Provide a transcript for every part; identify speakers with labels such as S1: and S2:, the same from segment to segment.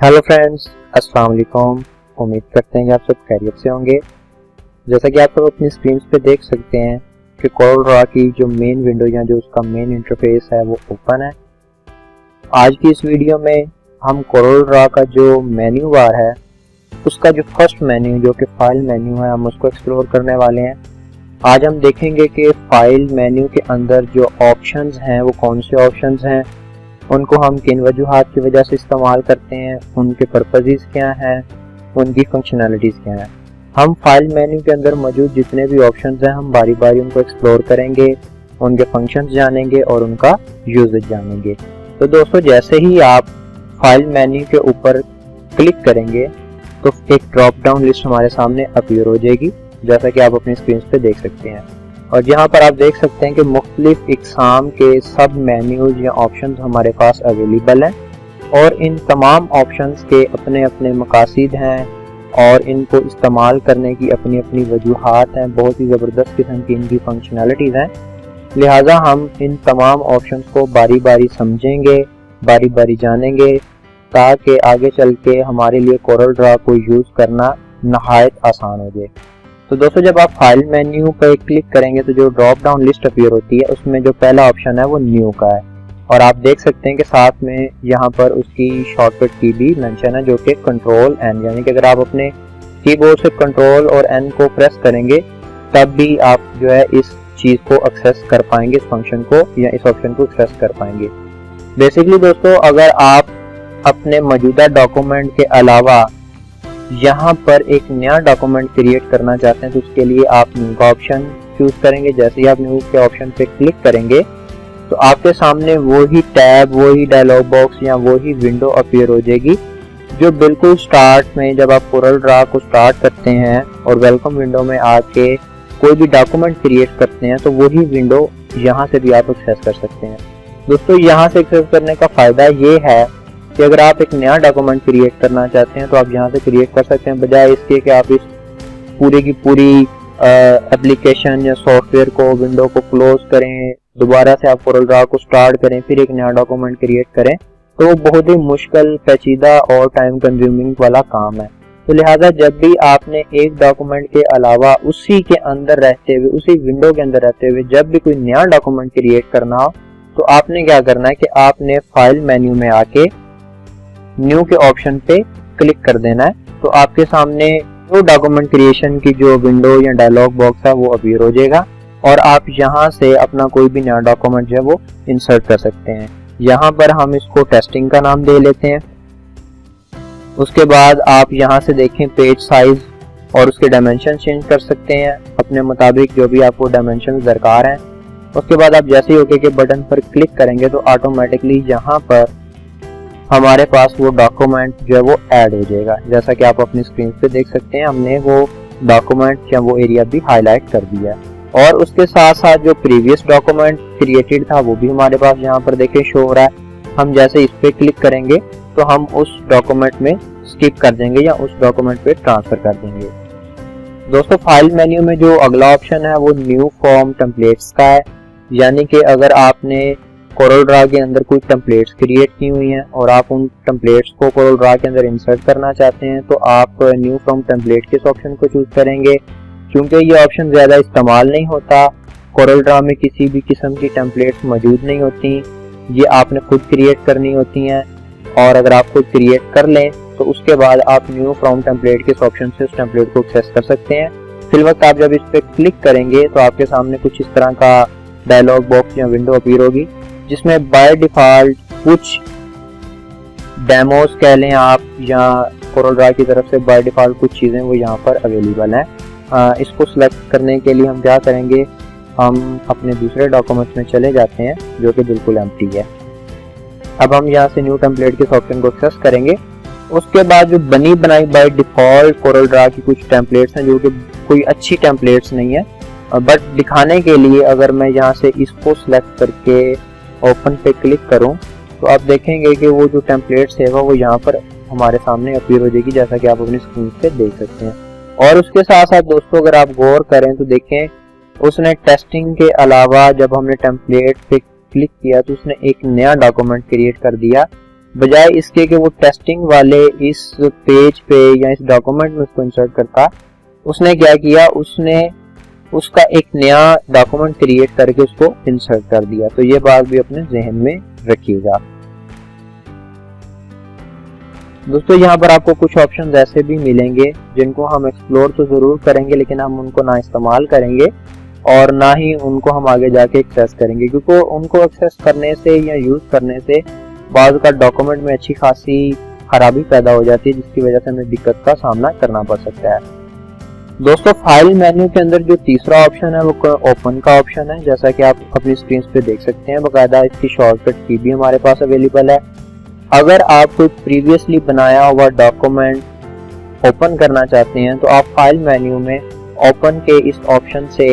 S1: Hello friends, अस्सलाम वालेकुम। उम्मीद करते हैं कि आप सब खैरियत से होंगे। जैसा कि आप सब अपनी स्क्रीन पे देख सकते हैं कि कोरल ड्रॉ की जो मेन विंडो या जो उसका मेन इंटरफेस है वो ओपन है। आज की इस वीडियो में हम कोरल ड्रॉ का जो मेन्यू बार है उसका जो फर्स्ट मेन्यू जो कि फाइल मेन्यू है हम उसको एक्सप्लोर करने वाले हैं। आज हम देखेंगे कि फाइल मेन्यू के अंदर जो ऑप्शंस हैं वो कौन से ऑप्शंस हैं, उनको हम किन वजूहात की वजह से इस्तेमाल करते हैं, उनके पर्पसेस क्या हैं, उनकी फंक्शनैलिटीज़ क्या हैं। हम फाइल मेन्यू के अंदर मौजूद जितने भी ऑप्शंस हैं हम बारी बारी उनको एक्सप्लोर करेंगे, उनके फंक्शंस जानेंगे और उनका यूजेज जानेंगे। तो दोस्तों, जैसे ही आप फाइल मेन्यू के ऊपर क्लिक करेंगे तो एक ड्रॉप डाउन लिस्ट हमारे सामने अपीयर हो जाएगी, जैसा कि आप अपनी स्क्रीन पे देख सकते हैं। और यहाँ पर आप देख सकते हैं कि मुख्तलिफ इक़साम के सब मेन्यूज या ऑप्शंस हमारे पास अवेलेबल हैं और इन तमाम ऑप्शंस के अपने अपने मकासद हैं और इनको इस्तेमाल करने की अपनी अपनी वजूहात हैं। बहुत ही ज़बरदस्त किस्म की इनकी फंक्शनैलिटीज़ हैं, लिहाजा हम इन तमाम ऑप्शंस को बारी बारी समझेंगे, बारी बारी जानेंगे, ताकि आगे चल के हमारे लिए कोरल ड्रॉ को यूज़ करना नहायत आसान हो जाए। तो दोस्तों, जब आप फाइल मेन्यू पर क्लिक करेंगे तो जो ड्रॉप डाउन लिस्ट अपीयर होती है उसमें जो पहला ऑप्शन है वो न्यू का है और आप देख सकते हैं कि साथ में यहाँ पर उसकी शॉर्टकट की भी मेंशन है जो कि कंट्रोल एन, यानी कि अगर आप अपने कीबोर्ड से कंट्रोल और एन को प्रेस करेंगे तब भी आप जो है इस चीज़ को एक्सेस कर पाएंगे, इस फंक्शन को या इस ऑप्शन को एक्सेस कर पाएंगे। बेसिकली दोस्तों, अगर आप अपने मौजूदा डॉक्यूमेंट के अलावा यहाँ पर एक नया डॉक्यूमेंट क्रिएट करना चाहते हैं तो उसके लिए आप न्यू का ऑप्शन चूज करेंगे। जैसे ही आप न्यू के ऑप्शन पे क्लिक करेंगे तो आपके सामने वही टैब, वही डायलॉग बॉक्स या वही विंडो अपीयर हो जाएगी जो बिल्कुल स्टार्ट में जब आप कोरल ड्रॉ को स्टार्ट करते हैं और वेलकम विंडो में आके कोई भी डॉक्यूमेंट क्रिएट करते हैं तो वही विंडो यहाँ से भी आप एक्सेस कर सकते हैं। दोस्तों, यहाँ से एक्सेस करने का फ़ायदा ये है कि अगर आप एक नया डॉक्यूमेंट क्रिएट करना चाहते हैं तो आप यहाँ से क्रिएट कर सकते हैं, बजाय इसके कि आप इस पूरी की पूरी एप्लीकेशन या सॉफ्टवेयर को, विंडो को क्लोज करें, दोबारा से आप कोरल ड्रॉ को स्टार्ट करें, फिर एक नया डॉक्यूमेंट क्रिएट करें, तो वो बहुत ही मुश्किल, पेचीदा और टाइम कंज्यूमिंग वाला काम है। तो लिहाजा जब भी आपने एक डॉक्यूमेंट के अलावा उसी के अंदर रहते हुए, उसी विंडो के अंदर रहते हुए जब भी कोई नया डॉक्यूमेंट क्रिएट करना हो तो आपने क्या करना है कि आपने फाइल मेन्यू में आके न्यू के ऑप्शन पे क्लिक कर देना है। तो आपके सामने जो डॉक्यूमेंट क्रिएशन की जो विंडो या डायलॉग बॉक्स है वो अपीयर हो जाएगा और आप यहाँ से अपना कोई भी नया डॉक्यूमेंट जो है वो इंसर्ट कर सकते हैं। यहाँ पर हम इसको टेस्टिंग का नाम दे लेते हैं। उसके बाद आप यहाँ से देखें पेज साइज और उसके डायमेंशन चेंज कर सकते हैं अपने मुताबिक, जो भी आपको डायमेंशन दरकार हैं। उसके बाद आप जैसे ही ओके के बटन पर क्लिक करेंगे तो ऑटोमेटिकली यहाँ पर हमारे पास वो डॉक्यूमेंट जो है वो ऐड हो जाएगा। जैसा कि आप अपनी स्क्रीन पे देख सकते हैं, हमने वो डॉक्यूमेंट या वो एरिया भी हाईलाइट कर दिया है और उसके साथ साथ जो प्रीवियस डॉक्यूमेंट क्रिएटेड था वो भी हमारे पास यहाँ पर देखें शो हो रहा है। हम जैसे इस पे क्लिक करेंगे तो हम उस डॉक्यूमेंट में स्किप कर देंगे या उस डॉक्यूमेंट पे ट्रांसफर कर देंगे। दोस्तों, फाइल मेन्यू में जो अगला ऑप्शन है वो न्यू फॉर्म टेम्पलेट्स का है, यानी कि अगर आपने कोरल ड्रॉ के अंदर कोई टेम्पलेट्स क्रिएट की हुई हैं और आप उन टेम्पलेट्स को कोरल ड्रॉ के अंदर इंसर्ट करना चाहते हैं तो आप न्यू फ्रॉम टेम्पलेट के ऑप्शन को चूज करेंगे। क्योंकि ये ऑप्शन ज़्यादा इस्तेमाल नहीं होता, कोरल ड्रॉ में किसी भी किस्म की टेम्पलेट्स मौजूद नहीं होती, ये आपने खुद क्रिएट करनी होती हैं और अगर आप खुद क्रिएट कर लें तो उसके बाद आप न्यू फ्रॉम टेम्पलेट के ऑप्शन से उस टेम्पलेट को एक्सेस कर सकते हैं। फिल वक्त आप जब इस पर क्लिक करेंगे तो आपके सामने कुछ इस तरह का डायलॉग बॉक्स या विंडो अपीयर होगी जिसमें बाय डिफॉल्ट कुछ डेमोज कह लें आप या कोरल ड्रॉ की तरफ से बाय डिफॉल्ट कुछ चीज़ें वो यहाँ पर अवेलेबल हैं। इसको सिलेक्ट करने के लिए हम क्या करेंगे, हम अपने दूसरे डॉक्यूमेंट्स में चले जाते हैं जो कि बिल्कुल एम्प्टी है। अब हम यहाँ से न्यू टेम्पलेट के ऑप्शन को एक्सेस करेंगे। उसके बाद जो बनी बनाई बाय डिफॉल्ट कोरल ड्रॉ की कुछ टेम्पलेट्स हैं जो कि कोई अच्छी टेम्पलेट्स नहीं है, बट दिखाने के लिए अगर मैं यहाँ से इसको सिलेक्ट करके ओपन पे क्लिक करूं तो आप देखेंगे कि वो जो टेम्पलेट्स है वो यहाँ पर हमारे सामने अपीयर हो जाएगी, जैसा कि आप अपनी स्क्रीन पे देख सकते हैं। और उसके साथ साथ दोस्तों, अगर आप गौर करें तो देखें उसने टेस्टिंग के अलावा जब हमने टेम्पलेट पे क्लिक किया तो उसने एक नया डॉक्यूमेंट क्रिएट कर दिया बजाय इसके कि वो टेस्टिंग वाले इस पेज पे या इस डॉक्यूमेंट में उसको इंसर्ट करता, उसने क्या किया, उसने उसका एक नया डॉक्यूमेंट क्रिएट करके उसको इंसर्ट कर दिया। तो ये बात भी अपने जहन में रखिएगा। दोस्तों यहाँ पर आपको कुछ ऑप्शंस ऐसे भी मिलेंगे जिनको हम एक्सप्लोर तो जरूर करेंगे, लेकिन हम उनको ना इस्तेमाल करेंगे और ना ही उनको हम आगे जाके एक्सेस करेंगे, क्योंकि उनको एक्सेस करने से या यूज करने से बाद का डॉक्यूमेंट में अच्छी खासी खराबी पैदा हो जाती है, जिसकी वजह से हमें दिक्कत का सामना करना पड़ सकता है। दोस्तों फाइल मेन्यू के अंदर जो तीसरा ऑप्शन है वो ओपन का ऑप्शन है। जैसा कि आप अपनी स्क्रीन पे देख सकते हैं, बाकायदा इसकी शॉर्टकट की भी हमारे पास अवेलेबल है। अगर आप कोई प्रीवियसली बनाया हुआ डॉक्यूमेंट ओपन करना चाहते हैं तो आप फाइल मेन्यू में ओपन के इस ऑप्शन से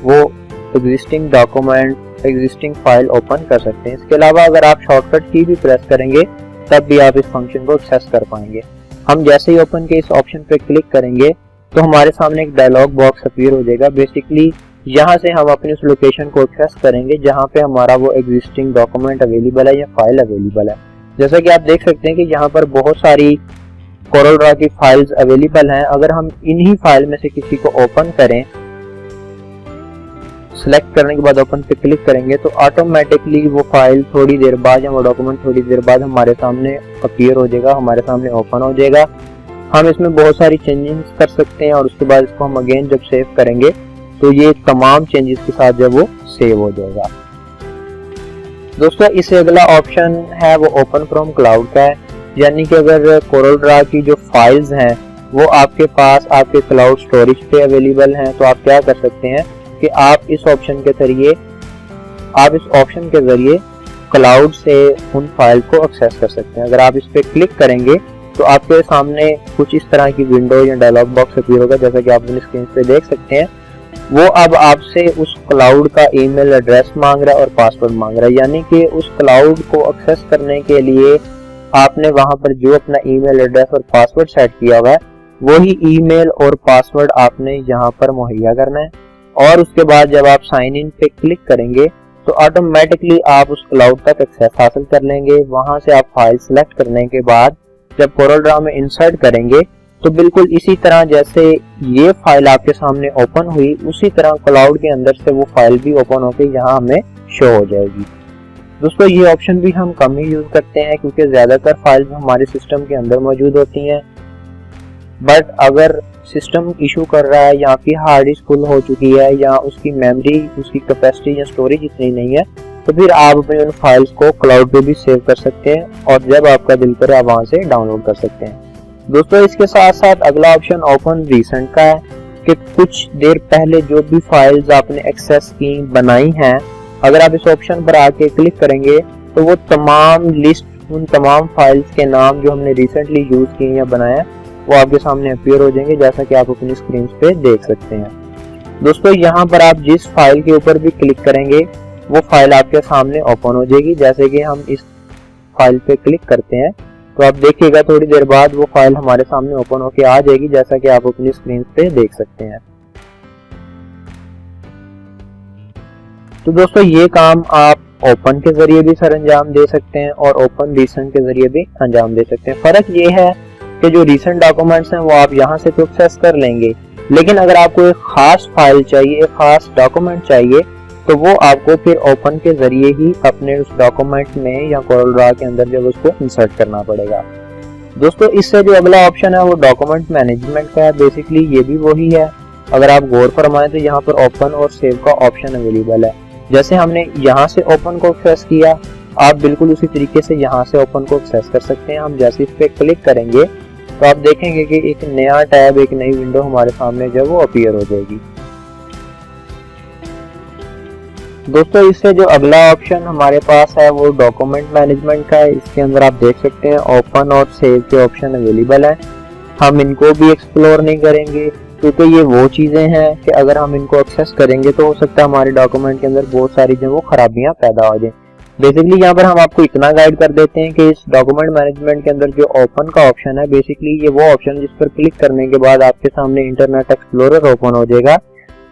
S1: वो existing document, existing file open कर सकते हैं। इसके अलावा अगर आप शॉर्टकट की भी प्रेस करेंगे तब भी आप इस फंक्शन को एक्सेस कर पाएंगे। हम जैसे ही ओपन के इस ऑप्शन पे क्लिक करेंगे तो हमारे सामने एक डायलॉग बॉक्स अपीयर हो जाएगा। बेसिकली यहाँ से हम अपनी उस लोकेशन को एक्सेस करेंगे जहाँ पे हमारा वो एग्जिस्टिंग डॉक्यूमेंट अवेलेबल है या फाइल अवेलेबल है। जैसा कि आप देख सकते हैं कि यहाँ पर बहुत सारी कोरल ड्रॉ की फाइल्स अवेलेबल हैं। अगर हम इन्हीं फाइल में से किसी को ओपन करें, सिलेक्ट करने के बाद ओपन पे क्लिक करेंगे तो ऑटोमेटिकली वो फाइल थोड़ी देर बाद या वो डॉक्यूमेंट थोड़ी देर बाद हमारे सामने अपीयर हो जाएगा, हमारे सामने ओपन हो जाएगा। हम इसमें बहुत सारी चेंजेस कर सकते हैं और उसके बाद इसको हम अगेन जब सेव करेंगे तो ये तमाम चेंजेस के साथ जब वो सेव हो जाएगा। दोस्तों इससे अगला ऑप्शन है वो ओपन फ्रॉम क्लाउड का है, यानी कि अगर कोरल ड्रॉ की जो फाइल्स हैं वो आपके पास आपके क्लाउड स्टोरेज पे अवेलेबल हैं तो आप क्या कर सकते हैं कि आप इस ऑप्शन के जरिए क्लाउड से उन फाइल को एक्सेस कर सकते हैं। अगर आप इस पे क्लिक करेंगे तो आपके सामने कुछ इस तरह की विंडो या डायलॉग बॉक्स अपीयर होगा। जैसा कि आप अपनी स्क्रीन पे देख सकते हैं, वो अब आपसे उस क्लाउड का ईमेल एड्रेस मांग रहा है और पासवर्ड मांग रहा है, यानी कि उस क्लाउड को एक्सेस करने के लिए आपने वहां पर जो अपना ईमेल एड्रेस और पासवर्ड सेट किया हुआ है वही ईमेल और पासवर्ड आपने यहाँ पर मुहैया करना है। और उसके बाद जब आप साइन इन पे क्लिक करेंगे तो ऑटोमेटिकली आप उस क्लाउड तक एक्सेस हासिल कर लेंगे। वहां से आप फाइल सिलेक्ट करने के बाद जब कोरल ड्रॉ में इंसर्ट करेंगे तो बिल्कुल इसी तरह जैसे ये फाइल आपके सामने ओपन हुई, उसी तरह क्लाउड के अंदर से वो फाइल भी ओपन होकर यहाँ हमें शो हो जाएगी। दोस्तों ये ऑप्शन भी हम कम ही यूज करते हैं क्योंकि ज्यादातर फाइल्स हमारे सिस्टम के अंदर मौजूद होती हैं, बट अगर सिस्टम इशू कर रहा है या आपकी हार्ड डिस्क फुल हो चुकी है या उसकी मेमोरी, उसकी कैपेसिटी या स्टोरेज इतनी नहीं है तो फिर आप अपने उन फाइल्स को क्लाउड पे भी सेव कर सकते हैं और जब आपका दिल करे आप वहां से डाउनलोड कर सकते हैं। दोस्तों इसके साथ साथ अगला ऑप्शन ओपन रीसेंट का है कि कुछ देर पहले जो भी फाइल्स आपने एक्सेस की, बनाई हैं, अगर आप इस ऑप्शन पर आके क्लिक करेंगे तो वो तमाम लिस्ट, उन तमाम फाइल्स के नाम जो हमने रिसेंटली यूज किए या बनाए वो आपके सामने अपीयर हो जाएंगे, जैसा कि आप अपनी स्क्रीन पे देख सकते हैं। दोस्तों यहाँ पर आप जिस फाइल के ऊपर भी क्लिक करेंगे वो फाइल आपके सामने ओपन हो जाएगी। जैसे कि हम इस फाइल पे क्लिक करते हैं तो आप देखिएगा थोड़ी देर बाद वो फाइल हमारे सामने ओपन होके आ जाएगी, जैसा कि आप अपनी स्क्रीन पे देख सकते हैं। तो दोस्तों ये काम आप ओपन के जरिए भी सर अंजाम दे सकते हैं और ओपन रीसेंट के जरिए भी अंजाम दे सकते हैं। फर्क ये है कि जो रीसेंट डॉक्यूमेंट्स हैं वो आप यहाँ से तो एक्सेस कर लेंगे, लेकिन अगर आपको एक खास फाइल चाहिए, एक खास डॉक्यूमेंट चाहिए तो वो आपको फिर ओपन के जरिए ही अपने उस डॉक्यूमेंट में या कोरल ड्रॉ के अंदर जब उसको इंसर्ट करना पड़ेगा। दोस्तों इससे जो अगला ऑप्शन है वो डॉक्यूमेंट मैनेजमेंट का है। बेसिकली ये भी वही है। अगर आप गौर फरमाएं तो यहाँ पर ओपन और सेव का ऑप्शन अवेलेबल है। जैसे हमने यहाँ से ओपन को एक्सेस किया, आप बिल्कुल उसी तरीके से यहाँ से ओपन को एक्सेस कर सकते हैं। हम जैसे इस पे क्लिक करेंगे तो आप देखेंगे कि एक नया टैब, एक नई विंडो हमारे सामने जब वो अपीयर हो जाएगी। दोस्तों इससे जो अगला ऑप्शन हमारे पास है वो डॉक्यूमेंट मैनेजमेंट का है। इसके अंदर आप देख सकते हैं ओपन और सेव के ऑप्शन अवेलेबल है। हम इनको भी एक्सप्लोर नहीं करेंगे क्योंकि ये वो चीजें हैं कि अगर हम इनको एक्सेस करेंगे तो हो सकता है हमारे डॉक्यूमेंट के अंदर बहुत सारी जो वो खराबियां पैदा हो जाए। बेसिकली यहाँ पर हम आपको इतना गाइड कर देते हैं कि इस डॉक्यूमेंट मैनेजमेंट के अंदर जो ओपन का ऑप्शन है, बेसिकली ये वो ऑप्शन जिस पर क्लिक करने के बाद आपके सामने इंटरनेट एक्सप्लोरर ओपन हो जाएगा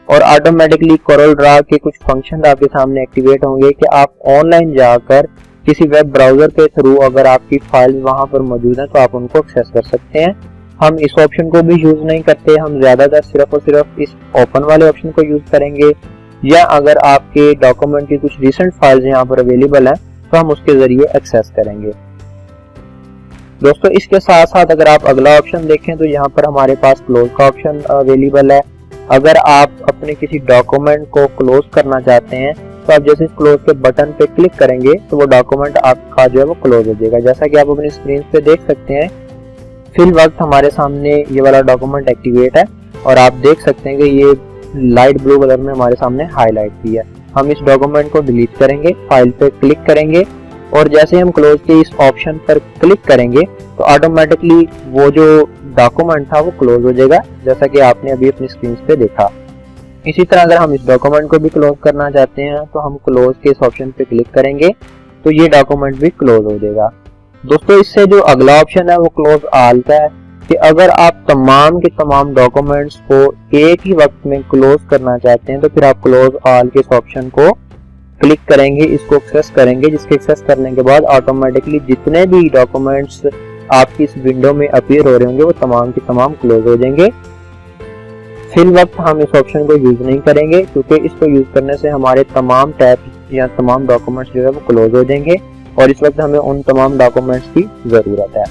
S1: और ऑटोमेटिकली कोरल ड्रॉ के कुछ फंक्शन आपके सामने एक्टिवेट होंगे कि आप ऑनलाइन जाकर किसी वेब ब्राउजर के थ्रू अगर आपकी फाइल वहां पर मौजूद है तो आप उनको एक्सेस कर सकते हैं। हम इस ऑप्शन को भी यूज नहीं करते, हम ज्यादातर सिर्फ और सिर्फ इस ओपन वाले ऑप्शन को यूज करेंगे, या अगर आपके डॉक्यूमेंट की कुछ रिसेंट फाइल्स यहाँ पर अवेलेबल है तो हम उसके जरिए एक्सेस करेंगे। दोस्तों इसके साथ साथ अगर आप अगला ऑप्शन देखें तो यहाँ पर हमारे पास क्लोज का ऑप्शन अवेलेबल है। अगर आप अपने किसी डॉक्यूमेंट को क्लोज करना चाहते हैं तो आप जैसे क्लोज के बटन पे क्लिक करेंगे तो वो डॉक्यूमेंट आपका जो है वो क्लोज हो जाएगा। जैसा कि आप अपनी स्क्रीन पे देख सकते हैं, फिल वक्त हमारे सामने ये वाला डॉक्यूमेंट एक्टिवेट है और आप देख सकते हैं कि ये लाइट ब्लू कलर में हमारे सामने हाईलाइट की है। हम इस डॉक्यूमेंट को डिलीट करेंगे, फाइल पे क्लिक करेंगे और जैसे हम क्लोज के इस ऑप्शन पर क्लिक करेंगे तो ऑटोमेटिकली वो जो डॉक्यूमेंट था वो क्लोज हो जाएगा, जैसा कि आपने अभी अपनी स्क्रीन पे देखा। इसी तरह अगर हम इस डॉक्यूमेंट को भी क्लोज करना चाहते हैं तो हम क्लोज के इस ऑप्शन पे क्लिक करेंगे तो ये डॉक्यूमेंट भी क्लोज हो जाएगा। दोस्तों इससे जो अगला ऑप्शन है वो क्लोज ऑल का है कि अगर आप तमाम के तमाम डॉक्यूमेंट्स को एक ही वक्त में क्लोज करना चाहते हैं तो फिर आप क्लोज ऑल के इस ऑप्शन को क्लिक करेंगे, इसको एक्सेस करेंगे, जिसके एक्सेस करने के बाद ऑटोमेटिकली जितने भी डॉक्यूमेंट्स आपकी इस विंडो में अपीयर हो रहे होंगे वो तमाम के तमाम क्लोज हो जाएंगे। फिल वक्त हम इस ऑप्शन को यूज नहीं करेंगे क्योंकि इसको यूज करने से हमारे तमाम टैब्स या तमाम डॉक्यूमेंट्स जो है वो क्लोज हो जाएंगे और इस वक्त हमें उन तमाम डॉक्यूमेंट्स की जरूरत है।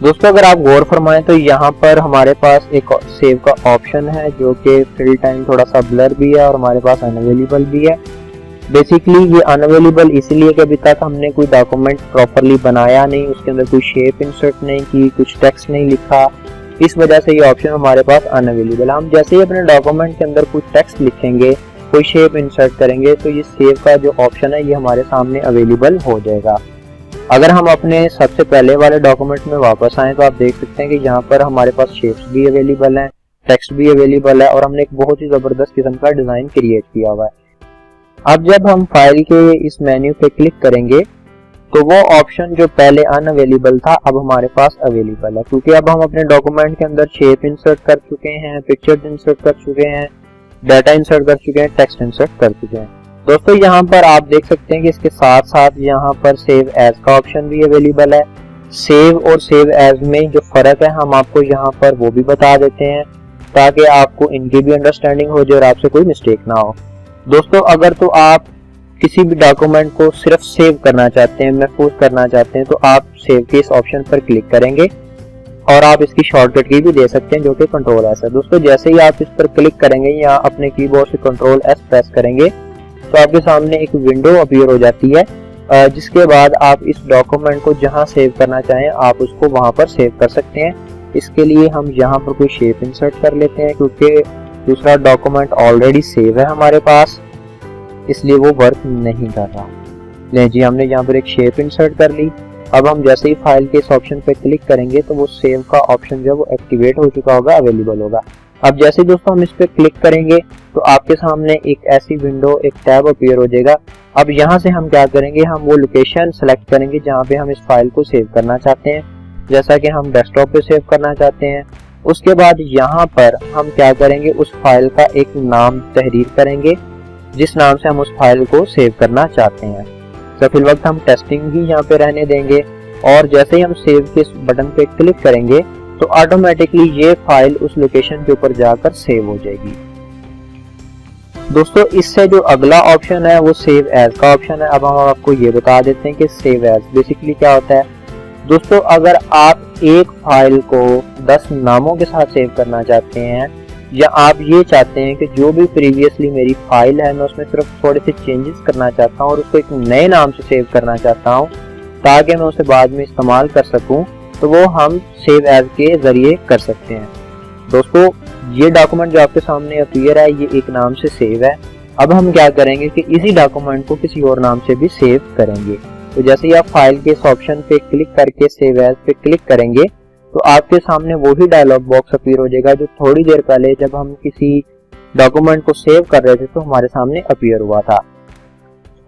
S1: दोस्तों अगर आप गौर फरमाएं तो यहाँ पर हमारे पास एक सेव का ऑप्शन है जो कि फिल टाइम थोड़ा सा ब्लर भी है और हमारे पास अनअवेलेबल भी है। बेसिकली ये अनअवेलेबल इसलिए कि अभी तक हमने कोई डॉक्यूमेंट प्रॉपरली बनाया नहीं, उसके अंदर कोई शेप इंसर्ट नहीं की, कुछ टेक्स्ट नहीं लिखा, इस वजह से ये ऑप्शन हमारे पास अनअवेलेबल है। हम जैसे ही अपने डॉक्यूमेंट के अंदर कुछ टेक्स्ट लिखेंगे, कोई शेप इंसर्ट करेंगे तो ये सेव का जो ऑप्शन है ये हमारे सामने अवेलेबल हो जाएगा। अगर हम अपने सबसे पहले वाले डॉक्यूमेंट में वापस आए तो आप देख सकते हैं कि यहाँ पर हमारे पास शेप्स भी अवेलेबल हैं, टेक्स्ट भी अवेलेबल है और हमने एक बहुत ही जबरदस्त किस्म का डिजाइन क्रिएट किया हुआ है। अब जब हम फाइल के इस मेन्यू पे क्लिक करेंगे तो वो ऑप्शन जो पहले अनअवेलेबल था अब हमारे पास अवेलेबल है, क्योंकि अब हम अपने डॉक्यूमेंट के अंदर शेप इंसर्ट कर चुके हैं, पिक्चर्स इंसर्ट कर चुके हैं, डाटा इंसर्ट कर चुके हैं, टेक्स्ट इंसर्ट कर चुके हैं। दोस्तों यहाँ पर आप देख सकते हैं कि इसके साथ साथ यहाँ पर सेव एज का ऑप्शन भी अवेलेबल है। सेव और सेव एज में जो फर्क है हम आपको यहाँ पर वो भी बता देते हैं ताकि आपको इनकी भी अंडरस्टैंडिंग हो जाए और आपसे कोई मिस्टेक ना हो। दोस्तों अगर तो आप किसी भी डॉक्यूमेंट को सिर्फ सेव करना चाहते हैं, महफूज करना चाहते हैं, तो आप सेव के इस ऑप्शन पर क्लिक करेंगे और आप इसकी शॉर्टकट की भी दे सकते हैं जो कि कंट्रोल एस है। दोस्तों जैसे ही आप इस पर क्लिक करेंगे या अपने कीबोर्ड से कंट्रोल एस प्रेस करेंगे तो आपके सामने एक विंडो अपीयर हो जाती है, जिसके बाद आप इस डॉक्यूमेंट को जहां सेव करना चाहें आप उसको वहां पर सेव कर सकते हैं। इसके लिए हम यहाँ पर कोई शेप इंसर्ट कर लेते हैं क्योंकि दूसरा डॉक्यूमेंट ऑलरेडी सेव है हमारे पास, इसलिए वो वर्क नहीं कर रहा। ले जी हमने यहाँ पर एक शेप इंसर्ट कर ली। अब हम जैसे ही फाइल के इस ऑप्शन पे क्लिक करेंगे तो वो सेव का ऑप्शन जो है वो एक्टिवेट हो चुका होगा, अवेलेबल होगा। अब जैसे दोस्तों हम इस पे क्लिक करेंगे तो आपके सामने एक ऐसी विंडो, एक टैब अपीयर हो जाएगा। अब यहाँ से हम क्या करेंगे, हम वो लोकेशन सेलेक्ट करेंगे जहाँ पे हम इस फाइल को सेव करना चाहते हैं। जैसा कि हम डेस्कटॉप पे सेव करना चाहते हैं, उसके बाद यहाँ पर हम क्या करेंगे, उस फाइल का एक नाम तहरीर करेंगे जिस नाम से हम उस फाइल को सेव करना चाहते हैं। तो फिर वक्त हम टेस्टिंग ही यहाँ पे रहने देंगे और जैसे ही हम सेव के इस बटन पे क्लिक करेंगे तो ऑटोमेटिकली ये फाइल उस लोकेशन के ऊपर जाकर सेव हो जाएगी। दोस्तों इससे जो अगला ऑप्शन है वो सेव एज का ऑप्शन है। अब हम आपको ये बता देते हैं कि सेव एज बेसिकली क्या होता है। दोस्तों अगर आप एक फाइल को 10 नामों के साथ सेव करना चाहते हैं या आप ये चाहते हैं कि जो भी प्रीवियसली मेरी फाइल है मैं उसमें सिर्फ थोड़े से चेंजेस करना चाहता हूँ और उसको एक नए नाम से सेव करना चाहता हूँ ताकि मैं उसे बाद में इस्तेमाल कर सकूँ, तो वो हम सेव एज के जरिए कर सकते हैं। दोस्तों ये डॉक्यूमेंट जो आपके सामने अपीयर है ये एक नाम से सेव है। अब हम क्या करेंगे कि इसी डॉक्यूमेंट को किसी और नाम से भी सेव करेंगे। तो जैसे ही आप फाइल के इस ऑप्शन पे क्लिक करके सेव एज पे क्लिक करेंगे तो आपके सामने वही डायलॉग बॉक्स अपीयर हो जाएगा जो थोड़ी देर पहले जब हम किसी डॉक्यूमेंट को सेव कर रहे थे तो हमारे सामने अपीयर हुआ था।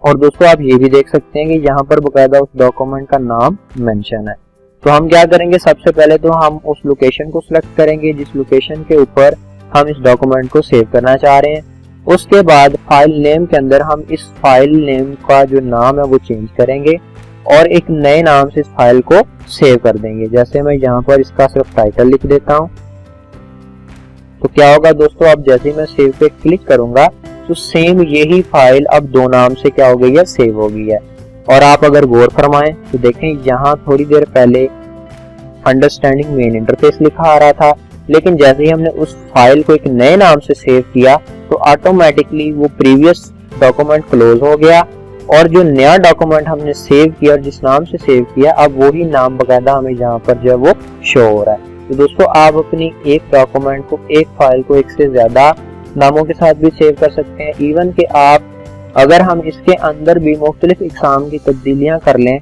S1: और दोस्तों आप ये भी देख सकते हैं कि यहाँ पर बकायदा उस डॉक्यूमेंट का नाम मेंशन है। तो हम क्या करेंगे, सबसे पहले तो हम उस लोकेशन को सिलेक्ट करेंगे जिस लोकेशन के ऊपर हम इस डॉक्यूमेंट को सेव करना चाह रहे हैं। उसके बाद फाइल नेम के अंदर हम इस फाइल नेम का जो नाम है वो चेंज करेंगे और एक नए नाम से इस फाइल को सेव कर देंगे। जैसे मैं यहाँ पर इसका सिर्फ टाइटल लिख देता हूँ, तो क्या होगा दोस्तों, अब जैसे ही मैं सेव पे क्लिक करूंगा तो सेम यही फाइल अब दो नाम से क्या हो गई है, सेव हो गई है। और आप अगर गौर फरमाएं तो देखें यहाँ थोड़ी देर पहले अंडरस्टैंडिंग मेन इंटरफेस लिखा आ रहा था, लेकिन जैसे ही हमने उस फाइल को एक नए नाम से सेव किया तो ऑटोमेटिकली वो प्रीवियस डॉक्यूमेंट क्लोज हो गया और जो नया डॉक्यूमेंट हमने सेव किया और जिस नाम से सेव किया अब वही नाम बकायदा हमें यहाँ पर जो है वो शो हो रहा है। तो दोस्तों आप अपनी एक डॉक्यूमेंट को, एक फाइल को एक से ज्यादा नामों के साथ भी सेव कर सकते हैं। इवन कि आप अगर हम इसके अंदर भी मुख्तलिफ इकसाम की तब्दीलियां कर लें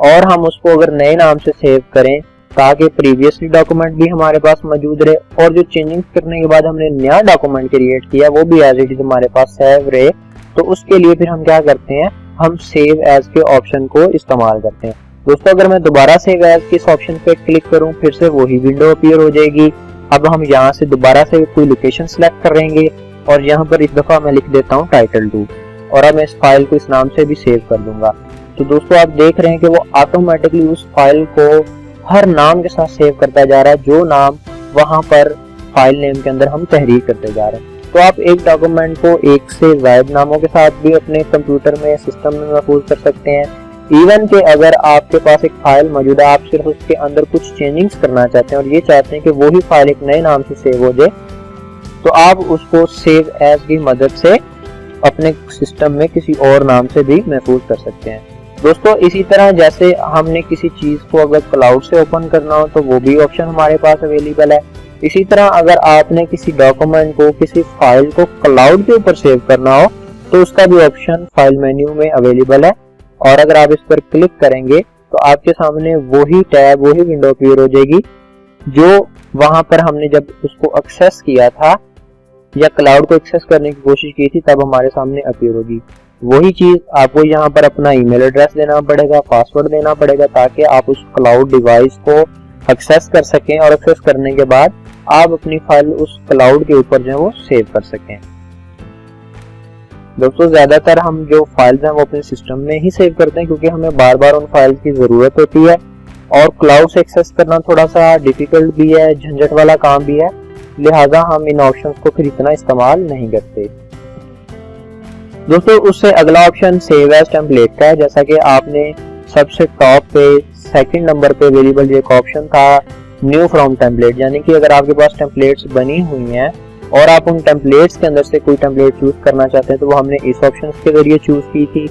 S1: और हम उसको अगर नए नाम से सेव करें ताकि प्रीवियसली डॉक्यूमेंट भी हमारे पास मौजूद रहे और जो चेंजिंग करने के बाद हमने नया डॉक्यूमेंट क्रिएट किया वो भी एज इट इज हमारे पास सेव रहे, तो उसके लिए फिर हम क्या करते हैं, हम सेव एज के ऑप्शन को इस्तेमाल करते हैं। दोस्तों अगर मैं दोबारा सेव एज के इस ऑप्शन पे क्लिक करूं फिर से वही विंडो अपीयर हो जाएगी। अब हम यहाँ से दोबारा से कोई लोकेशन सिलेक्ट करेंगे और यहाँ पर इस दफा मैं लिख देता हूँ टाइटल 2 और अब मैं इस फाइल को इस नाम से भी सेव कर दूंगा। तो दोस्तों आप देख रहे हैं कि वो ऑटोमेटिकली उस फाइल को हर नाम के साथ सेव करता जा रहा है जो नाम वहां पर फाइल नेम के अंदर हम तहरीर करते जा रहे हैं। तो आप एक डॉक्यूमेंट को एक से ज्यादा नामों के साथ भी अपने कंप्यूटर में, सिस्टम में महफूज कर सकते हैं। इवन के अगर आपके पास एक फाइल मौजूद है, आप सिर्फ उसके अंदर कुछ चेंजिंग्स करना चाहते हैं और ये चाहते हैं कि वही फाइल एक नए नाम से सेव हो जाए, तो आप उसको सेव एज की मदद से अपने सिस्टम में किसी और नाम से भी महफूज कर सकते हैं। दोस्तों इसी तरह जैसे हमने किसी चीज को अगर क्लाउड से ओपन करना हो तो वो भी ऑप्शन हमारे पास अवेलेबल है। इसी तरह अगर आपने किसी डॉक्यूमेंट को, किसी फाइल को क्लाउड के ऊपर सेव करना हो तो उसका भी ऑप्शन फाइल मेन्यू में अवेलेबल है और अगर आप इस पर क्लिक करेंगे तो आपके सामने वही टैब, वही विंडो अपीयर हो जाएगी जो वहां पर हमने जब उसको एक्सेस किया था या क्लाउड को एक्सेस करने की कोशिश की थी तब हमारे सामने अपीयर होगी। वही चीज आपको यहाँ पर अपना ईमेल एड्रेस देना पड़ेगा, पासवर्ड देना पड़ेगा ताकि आप उस क्लाउड डिवाइस को एक्सेस कर सकें और एक्सेस करने के बाद आप अपनी फाइल उस क्लाउड के ऊपर जो है वो सेव कर सकें। दोस्तों ज्यादातर हम जो फाइल्स हैं वो अपने सिस्टम में ही सेव करते हैं क्योंकि हमें बार बार उन फाइल्स की जरूरत होती है और क्लाउड से एक्सेस करना थोड़ा सा डिफिकल्ट भी है, झंझट वाला काम भी है, लिहाजा हम इन ऑप्शंस को फिर इतना इस्तेमाल नहीं करते। दोस्तों उससे अगला ऑप्शन सेव एज टेम्पलेट का है। जैसा कि आपने सबसे टॉप पे सेकंड नंबर पे अवेलेबल एक ऑप्शन था न्यू फ्रॉम टेम्पलेट, यानी कि अगर आपके पास टेम्पलेट्स बनी हुई हैं और आप उन टेम्पलेट्स के अंदर से कोई टेम्पलेट चूज करना चाहते हैं तो वो हमने इस ऑप्शन के जरिए चूज की थी।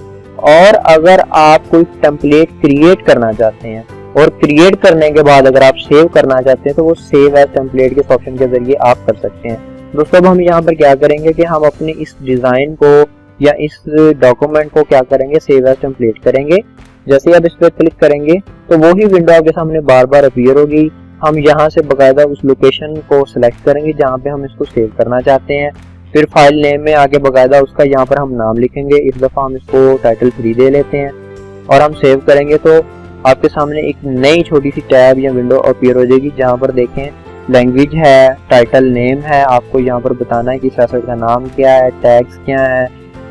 S1: और अगर आप कोई टेम्पलेट क्रिएट करना चाहते हैं और क्रिएट करने के बाद अगर आप सेव करना चाहते हैं तो वो सेव एज टेम्पलेट के ऑप्शन के जरिए आप कर सकते हैं। दोस्तों अब हम यहाँ पर क्या करेंगे कि हम अपने इस डिजाइन को या इस डॉक्यूमेंट को क्या करेंगे, सेव एज टेम्पलेट करेंगे। जैसे ही आप इस पर क्लिक करेंगे तो वही विंडो आपके सामने बार बार अपीयर होगी। हम यहाँ से बकायदा उस लोकेशन को सिलेक्ट करेंगे जहाँ पे हम इसको सेव करना चाहते हैं, फिर फाइल नेम में आके बकायदा उसका यहाँ पर हम नाम लिखेंगे। इस दफा हम इसको टाइटल 3 दे लेते हैं और हम सेव करेंगे तो आपके सामने एक नई छोटी सी टैब या विंडो अपीयर हो जाएगी जहाँ पर देखें लैंग्वेज है, टाइटल नेम है, आपको यहाँ पर बताना है कि इस एसेट का नाम क्या है, टैग्स क्या है,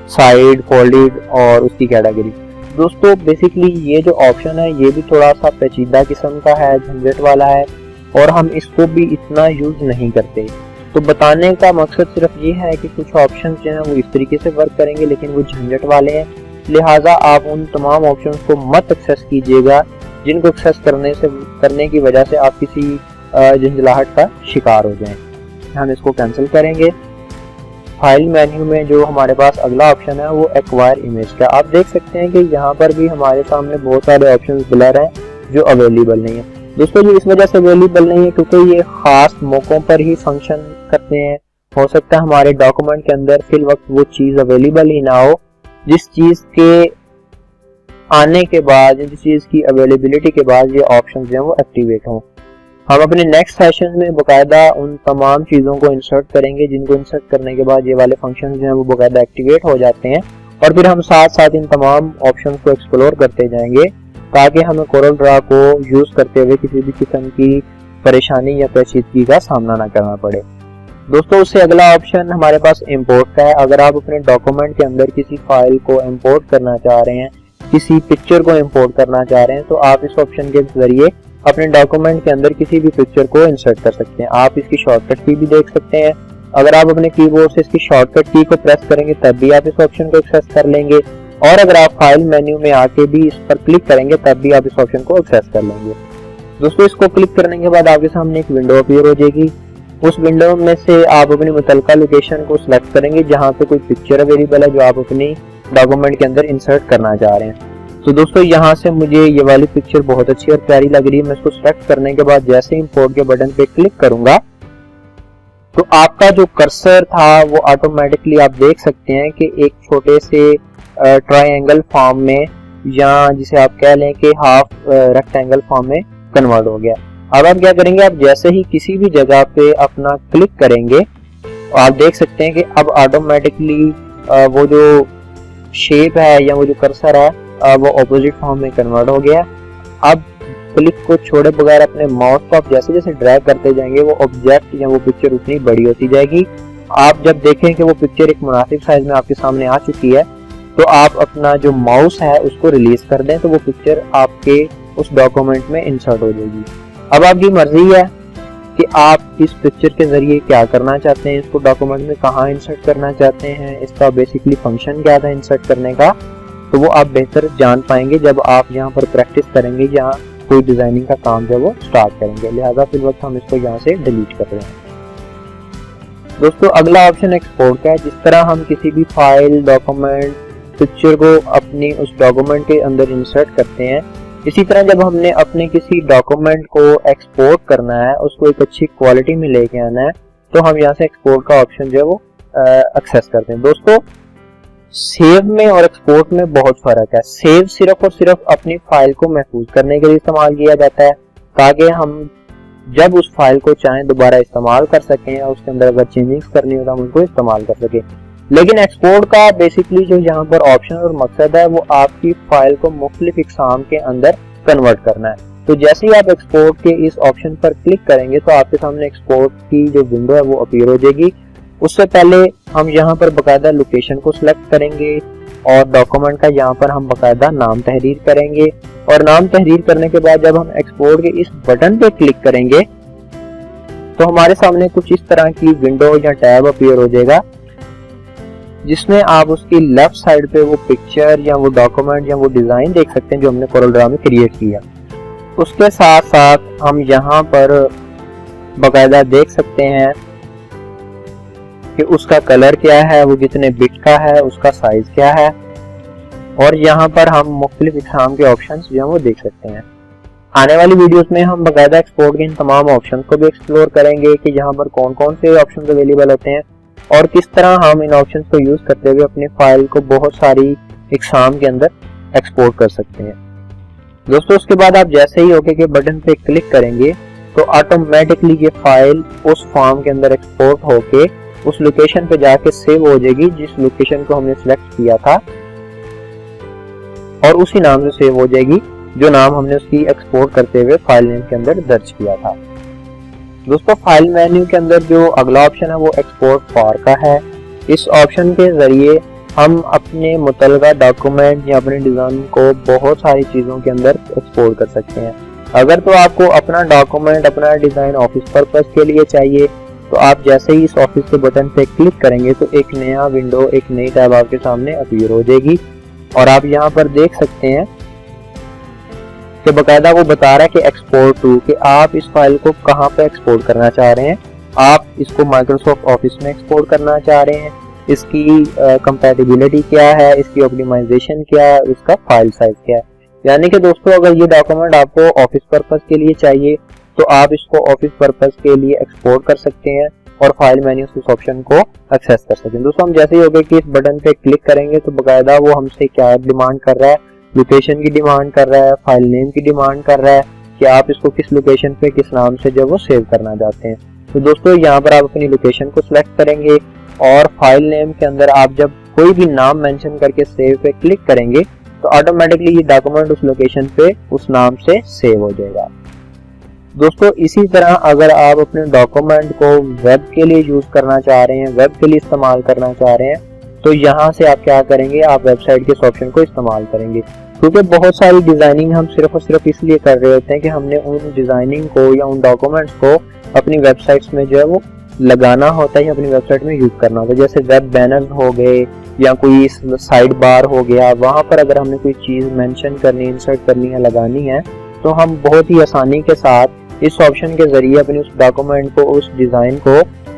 S1: साइड, फोल्डेड और उसकी कैटेगरी। दोस्तों बेसिकली ये जो ऑप्शन है ये भी थोड़ा सा पेचीदा किस्म का है, झंझट वाला है और हम इसको भी इतना यूज नहीं करते। तो बताने का मकसद सिर्फ ये है कि कुछ ऑप्शन जो हैं वो इस तरीके से वर्क करेंगे लेकिन वो झंझट वाले हैं, लिहाजा आप उन तमाम ऑप्शंस को मत एक्सेस कीजिएगा जिनको एक्सेस करने की वजह से आप किसी झंझलाहट का शिकार हो जाएं। हम इसको कैंसिल करेंगे। फाइल मेन्यू में जो हमारे पास अगला ऑप्शन है वो एक्वायर इमेज का। आप देख सकते हैं कि यहाँ पर भी हमारे सामने बहुत सारे ऑप्शंस ब्लर हैं जो अवेलेबल नहीं है। दोस्तों ये इस वजह से अवेलेबल नहीं है क्योंकि ये खास मौकों पर ही फंक्शन करते हैं। हो सकता है हमारे डॉक्यूमेंट के अंदर फिल वक्त वो चीज अवेलेबल ही ना हो जिस चीज के आने के बाद, जिस चीज की अवेलेबिलिटी के बाद ये ऑप्शन जो है वो एक्टिवेट हों। हम अपने नेक्स्ट सेशन में बकायदा उन तमाम चीज़ों को इंसर्ट करेंगे जिनको इंसर्ट करने के बाद ये वाले फंक्शन जो हैं वो बकायदा एक्टिवेट हो जाते हैं और फिर हम साथ साथ इन तमाम ऑप्शंस को एक्सप्लोर करते जाएंगे ताकि हमें कोरल ड्रा को यूज़ करते हुए किसी भी किस्म की परेशानी या पेचीदगी का सामना ना करना पड़े। दोस्तों उससे अगला ऑप्शन हमारे पास इंपोर्ट का है। अगर आप अपने डॉक्यूमेंट के अंदर किसी फाइल को इंपोर्ट करना चाह रहे हैं, किसी पिक्चर को इंपोर्ट करना चाह रहे हैं, तो आप इस ऑप्शन के जरिए अपने डॉक्यूमेंट के अंदर किसी भी पिक्चर को इंसर्ट कर सकते हैं। आप इसकी शॉर्टकट की भी देख सकते हैं। अगर आप अपने कीबोर्ड से इसकी शॉर्टकट की को प्रेस करेंगे तब भी आप इस ऑप्शन को एक्सेस कर लेंगे, और अगर आप फाइल मेन्यू में आके भी इस पर क्लिक करेंगे तब भी आप इस ऑप्शन को एक्सेस कर लेंगे। दोस्तों इसको क्लिक करने के बाद आपके सामने एक विंडो अपीयर हो जाएगी। उस विंडो में से आप अपनी मुतल्लिका लोकेशन को सिलेक्ट करेंगे जहां पे कोई पिक्चर अवेलेबल है जो आप अपनी डॉक्यूमेंट के अंदर इंसर्ट करना चाह रहे हैं। तो दोस्तों यहाँ से मुझे ये वाली पिक्चर बहुत अच्छी और प्यारी लग रही है। मैं इसको सिलेक्ट करने के बाद जैसे इंपोर्ट के बटन पे क्लिक करूंगा तो आपका जो कर्सर था वो ऑटोमेटिकली आप देख सकते हैं कि एक छोटे से ट्रायंगल फॉर्म में, या जिसे आप कह लें कि हाफ रेक्टेंगल फॉर्म में कन्वर्ट हो गया। अब आप क्या करेंगे, आप जैसे ही किसी भी जगह पे अपना क्लिक करेंगे आप देख सकते हैं कि अब ऑटोमेटिकली वो जो शेप है या वो जो कर्सर है वो ऑपोजिट फॉर्म में कन्वर्ट हो गया। अब क्लिक को छोड़े बगैर अपने माउस को आप जैसे जैसे ड्रैग करते जाएंगे वो ऑब्जेक्ट या वो पिक्चर उतनी बड़ी होती जाएगी। आप जब देखें कि वो पिक्चर एक मुनासिब साइज में आपके सामने आ चुकी है तो आप अपना जो माउस है उसको रिलीज कर दें तो वो पिक्चर आपके उस डॉक्यूमेंट में इंसर्ट हो जाएगी। अब आपकी मर्जी है कि आप इस पिक्चर के जरिए क्या करना चाहते हैं, इसको डॉक्यूमेंट में कहाँ इंसर्ट करना चाहते हैं, इसका बेसिकली फंक्शन क्या था इंसर्ट करने का, तो वो आप बेहतर जान पाएंगे जब आप यहाँ पर प्रैक्टिस करेंगे, यहाँ कोई डिजाइनिंग का काम जो वो स्टार्ट करेंगे। लिहाजा फिर वक्त हम इसको यहाँ से डिलीट कर रहे हैं। दोस्तों अगला ऑप्शन एक्सपोर्ट का है। जिस तरह हम किसी भी फाइल, डॉक्यूमेंट, पिक्चर को अपनी उस डॉक्यूमेंट के अंदर इंसर्ट करते हैं, इसी तरह जब हमने अपने किसी डॉक्यूमेंट को एक्सपोर्ट करना है, उसको एक अच्छी क्वालिटी में लेके आना है, तो हम यहाँ से एक्सपोर्ट का ऑप्शन जो है वो एक्सेस करते हैं। दोस्तों सेव में और एक्सपोर्ट में बहुत फर्क है। सेव सिर्फ और सिर्फ अपनी फाइल को महफूज करने के लिए इस्तेमाल किया जाता है ताकि हम जब उस फाइल को चाहें दोबारा इस्तेमाल कर सकें, या उसके अंदर अगर चेंजिंग्स करनी हो तो हम उनको इस्तेमाल कर सकें। लेकिन एक्सपोर्ट का बेसिकली जो यहाँ पर ऑप्शन और मकसद है वो आपकी फाइल को मुख्तलिफ इकसाम के अंदर कन्वर्ट करना है। तो जैसे ही आप एक्सपोर्ट के इस ऑप्शन पर क्लिक करेंगे तो आपके सामने एक्सपोर्ट की जो विंडो है वो अपीयर हो जाएगी। उससे पहले हम यहाँ पर बाकायदा लोकेशन को सिलेक्ट करेंगे और डॉक्यूमेंट का यहाँ पर हम बाकायदा नाम तहरीर करेंगे, और नाम तहरीर करने के बाद जब हम एक्सपोर्ट के इस बटन पे क्लिक करेंगे तो हमारे सामने कुछ इस तरह की विंडो या टैब अपीयर हो जाएगा जिसमें आप उसकी लेफ्ट साइड पे वो पिक्चर या वो डॉक्यूमेंट या वो डिजाइन देख सकते हैं जो हमने कोरल ड्रा में क्रिएट किया। उसके साथ साथ हम यहाँ पर बाकायदा देख सकते हैं कि उसका कलर क्या है, वो कितने बिट का है, उसका साइज क्या है, और यहाँ पर हम मुख्तलिफ इकसाम के ऑप्शंस जो हैं वो देख सकते हैं। आने वाली वीडियोस में हम बाकायदा एक्सपोर्ट के इन तमाम ऑप्शंस को भी एक्सप्लोर करेंगे कि यहाँ पर कौन कौन से ऑप्शंस अवेलेबल होते हैं और किस तरह हम इन ऑप्शंस को यूज करते हुए अपनी फाइल को बहुत सारी इकसाम के अंदर एक्सपोर्ट कर सकते हैं। दोस्तों उसके बाद आप जैसे ही ओके के बटन पे क्लिक करेंगे तो ऑटोमेटिकली ये फाइल उस फॉर्म के अंदर एक्सपोर्ट होके उस लोकेशन पे जाके सेव हो जाएगी जिस लोकेशन को हमने सिलेक्ट किया था, और उसी नाम से सेव हो जाएगी जो नाम हमने उसकी एक्सपोर्ट करते हुए फाइल नेम के अंदर दर्ज किया था। दोस्तों फाइल मेन्यू के अंदर जो अगला ऑप्शन है वो एक्सपोर्ट फॉर का है। इस ऑप्शन के जरिए हम अपने मुतल्लिका डॉक्यूमेंट या अपने डिजाइन को बहुत सारी चीजों के अंदर एक्सपोर्ट कर सकते हैं। अगर तो आपको अपना डॉक्यूमेंट, अपना डिजाइन ऑफिस पर्पस के लिए चाहिए तो आप जैसे ही इस ऑफिस के बटन पे क्लिक करेंगे तो एक नया विंडो, एक नई टैब आपके सामने अपीयर हो जाएगी, और आप यहाँ पर देख सकते हैं कि बकायदा वो बता रहा है कि एक्सपोर्ट टू, कि आप इस फाइल को कहाँ पे एक्सपोर्ट करना चाह रहे हैं। आप इसको माइक्रोसॉफ्ट ऑफिस में एक्सपोर्ट करना चाह रहे हैं, इसकी कंपैटिबिलिटी क्या है, इसकी ऑप्टिमाइजेशन क्या है, इसका फाइल साइज क्या है। यानी कि दोस्तों अगर ये डॉक्यूमेंट आपको ऑफिस पर्पस के लिए चाहिए तो आप इसको ऑफिस पर्पस के लिए एक्सपोर्ट कर सकते हैं और फाइल मेन्यू से इस ऑप्शन को एक्सेस कर सकते हैं। दोस्तों हम जैसे ही होगा कि इस बटन पे क्लिक करेंगे तो बकायदा वो हमसे क्या डिमांड कर रहा है, लोकेशन की डिमांड कर रहा है, फाइल नेम की डिमांड कर रहा है कि आप इसको किस लोकेशन पे किस नाम से जो वो सेव करना चाहते हैं। तो दोस्तों यहाँ पर आप अपनी लोकेशन को सिलेक्ट करेंगे और फाइल नेम के अंदर आप जब कोई भी नाम मेंशन करके सेव पे क्लिक करेंगे तो ऑटोमेटिकली ये डॉक्यूमेंट उस लोकेशन पे उस नाम से सेव हो जाएगा। दोस्तों इसी तरह अगर आप अपने डॉक्यूमेंट को वेब के लिए यूज करना चाह रहे हैं, वेब के लिए इस्तेमाल करना चाह रहे हैं, तो यहाँ से आप क्या करेंगे, आप वेबसाइट के इस ऑप्शन को इस्तेमाल करेंगे। क्योंकि बहुत सारी डिजाइनिंग हम सिर्फ और सिर्फ इसलिए कर रहे होते हैं कि हमने उन डिजाइनिंग को या उन डॉक्यूमेंट्स को अपनी वेबसाइट्स में जो है वो लगाना होता है या अपनी वेबसाइट में यूज करना होता है। जैसे वेब बैनर्स हो गए या कोई साइड बार हो गया, वहां पर अगर हमने कोई चीज मेंशन करनी, इंसर्ट करनी है, लगानी है, तो हम बहुत ही आसानी के साथ इस ऑप्शन के जरिए अपने उस डॉक्यूमेंट को, उस डिजाइन को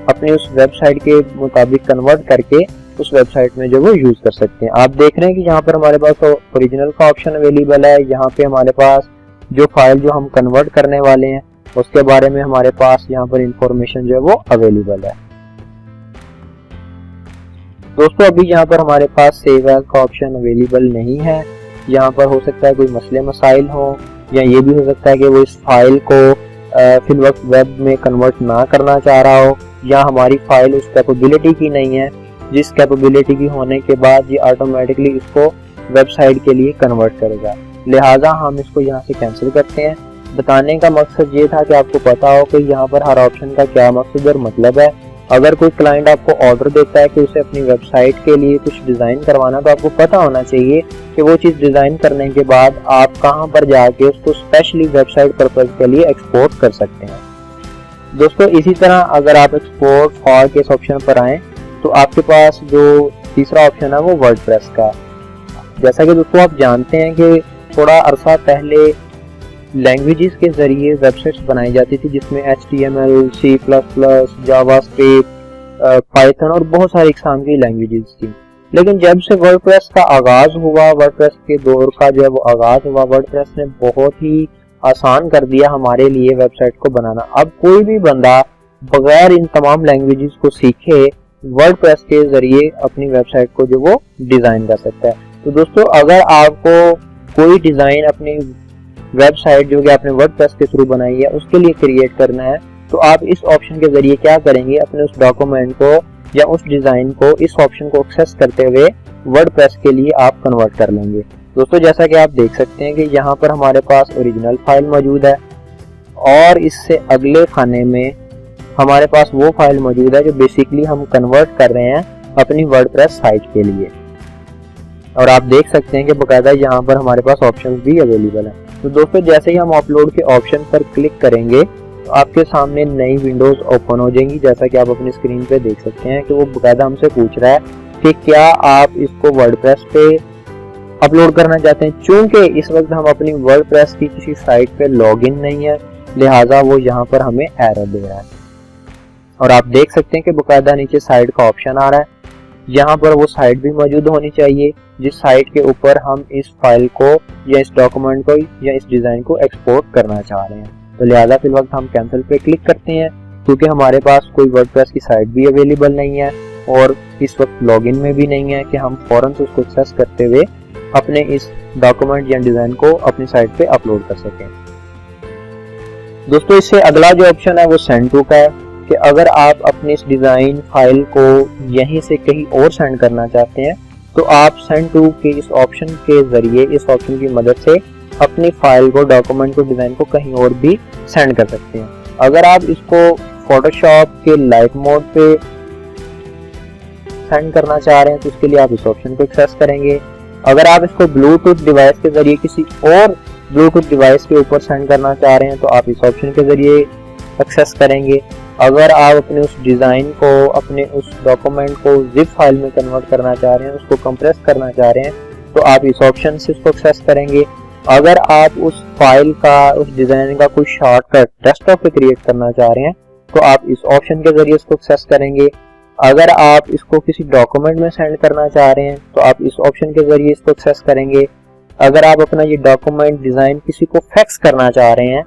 S1: अपनी उस वेबसाइट के मुताबिक कन्वर्ट करके उस वेबसाइट में जो वो यूज कर सकते हैं। आप देख रहे हैं कि यहाँ पर हमारे पास ओरिजिनल का ऑप्शन अवेलेबल है। यहाँ पे हमारे पास जो फाइल जो हम कन्वर्ट करने वाले हैं उसके बारे में हमारे पास यहाँ पर इंफॉर्मेशन जो है वो अवेलेबल है। दोस्तों अभी यहाँ पर हमारे पास सेव एज का ऑप्शन अवेलेबल नहीं है। यहाँ पर हो सकता है कोई मसले मसाइल हो, या ये भी हो सकता है कि वो इस फाइल को फिल वक्त वेब में कन्वर्ट ना करना चाह रहा हो, या हमारी फाइल उस कैपेबिलिटी की नहीं है जिस कैपेबिलिटी की होने के बाद ये ऑटोमेटिकली इसको वेबसाइट के लिए कन्वर्ट करेगा। लिहाजा हम इसको यहाँ से कैंसिल करते हैं। बताने का मकसद ये था कि आपको पता हो कि यहाँ पर हर ऑप्शन का क्या मकसद और मतलब है। अगर कोई क्लाइंट आपको ऑर्डर देता है कि उसे अपनी वेबसाइट के लिए कुछ डिज़ाइन करवाना, तो आपको पता होना चाहिए कि वो चीज़ डिज़ाइन करने के बाद आप कहाँ पर जाके उसको स्पेशली वेबसाइट पर्पज़ के लिए एक्सपोर्ट कर सकते हैं। दोस्तों इसी तरह अगर आप एक्सपोर्ट फॉर के इस ऑप्शन पर आएँ तो आपके पास जो तीसरा ऑप्शन है वो वर्डप्रेस का। जैसा कि दोस्तों आप जानते हैं कि थोड़ा अरसा पहले लैंग्वेजेस के जरिए वेबसाइट्स बनाई जाती थी जिसमें HTML, C++, जावास्क्रिप्ट, पाइथन और बहुत सारी किस्म की लैंग्वेजेस थी। लेकिन जब से वर्डप्रेस का आगाज हुआ, वर्डप्रेस के दौर का जो है वो आगाज हुआ, वर्डप्रेस ने बहुत ही आसान कर दिया हमारे लिए वेबसाइट को बनाना। अब कोई भी बंदा बगैर इन तमाम लैंग्वेजेस को सीखे वर्डप्रेस के जरिए अपनी वेबसाइट को जो वो डिजाइन कर सकता है। तो दोस्तों अगर आपको कोई डिजाइन अपनी वेबसाइट जो कि आपने वर्डप्रेस के थ्रू बनाई है उसके लिए क्रिएट करना है, तो आप इस ऑप्शन के जरिए क्या करेंगे, अपने उस डॉक्यूमेंट को या उस डिजाइन को इस ऑप्शन को एक्सेस करते हुए वर्डप्रेस के लिए आप कन्वर्ट कर लेंगे। दोस्तों जैसा कि आप देख सकते हैं कि यहाँ पर हमारे पास ओरिजिनल फाइल मौजूद है और इससे अगले खाने में हमारे पास वो फाइल मौजूद है जो बेसिकली हम कन्वर्ट कर रहे हैं अपनी वर्डप्रेस साइट के लिए। और आप देख सकते हैं कि बकायदा यहाँ पर हमारे पास ऑप्शन भी अवेलेबल है। तो दोस्तों जैसे ही हम अपलोड के ऑप्शन पर क्लिक करेंगे तो आपके सामने नई विंडोज ओपन हो जाएंगी। जैसा कि आप अपनी स्क्रीन पे देख सकते हैं कि वो बकायदा हमसे पूछ रहा है कि क्या आप इसको वर्डप्रेस पे अपलोड करना चाहते हैं। चूंकि इस वक्त हम अपनी वर्डप्रेस की किसी साइट पे लॉगिन नहीं है, लिहाजा वो यहाँ पर हमें एरर दे रहा है। और आप देख सकते हैं कि बकायदा नीचे साइट का ऑप्शन आ रहा है। यहाँ पर वो साइट भी मौजूद होनी चाहिए जिस साइट के ऊपर हम इस फाइल को या इस डॉक्यूमेंट को या इस डिजाइन को एक्सपोर्ट करना चाह रहे हैं। तो लिहाजा फिल वक्त हम कैंसिल पे क्लिक करते हैं क्योंकि हमारे पास कोई वर्डप्रेस की साइट भी अवेलेबल नहीं है और इस वक्त लॉगिन में भी नहीं है कि हम फौरन से उसको एक्सेस करते हुए अपने इस डॉक्यूमेंट या डिजाइन को अपनी साइट पे अपलोड कर सकें। दोस्तों इससे अगला जो ऑप्शन है वो सेंड टू का है कि अगर आप अपनी इस डिजाइन फाइल को यहीं से कहीं और सेंड करना चाहते हैं तो आप सेंड टू के इस ऑप्शन के जरिए, इस ऑप्शन की मदद से अपनी फाइल को, डॉक्यूमेंट को, डिजाइन को कहीं और भी सेंड कर सकते हैं। अगर आप इसको फोटोशॉप के लाइट मोड पे सेंड करना चाह रहे हैं तो उसके लिए आप इस ऑप्शन को एक्सेस करेंगे। अगर आप इसको ब्लूटूथ डिवाइस के जरिए किसी और ब्लूटूथ डिवाइस के ऊपर सेंड करना चाह रहे हैं तो आप इस ऑप्शन के जरिए एक्सेस करेंगे। अगर आप अपने उस डिज़ाइन को, अपने उस डॉक्यूमेंट को जिप फाइल में कन्वर्ट करना चाह रहे हैं, उसको कंप्रेस करना चाह रहे हैं तो आप इस ऑप्शन से उसको एक्सेस करेंगे। अगर आप उस फाइल का, उस डिज़ाइन का कोई शॉर्टकट डेस्कटॉप पे क्रिएट करना चाह रहे हैं तो आप इस ऑप्शन के जरिए इसको एक्सेस करेंगे। अगर आप इसको किसी डॉक्यूमेंट में सेंड करना चाह रहे हैं तो आप इस ऑप्शन के जरिए इसको एक्सेस करेंगे। अगर आप अपना ये डॉक्यूमेंट, डिज़ाइन किसी को फैक्स करना चाह रहे हैं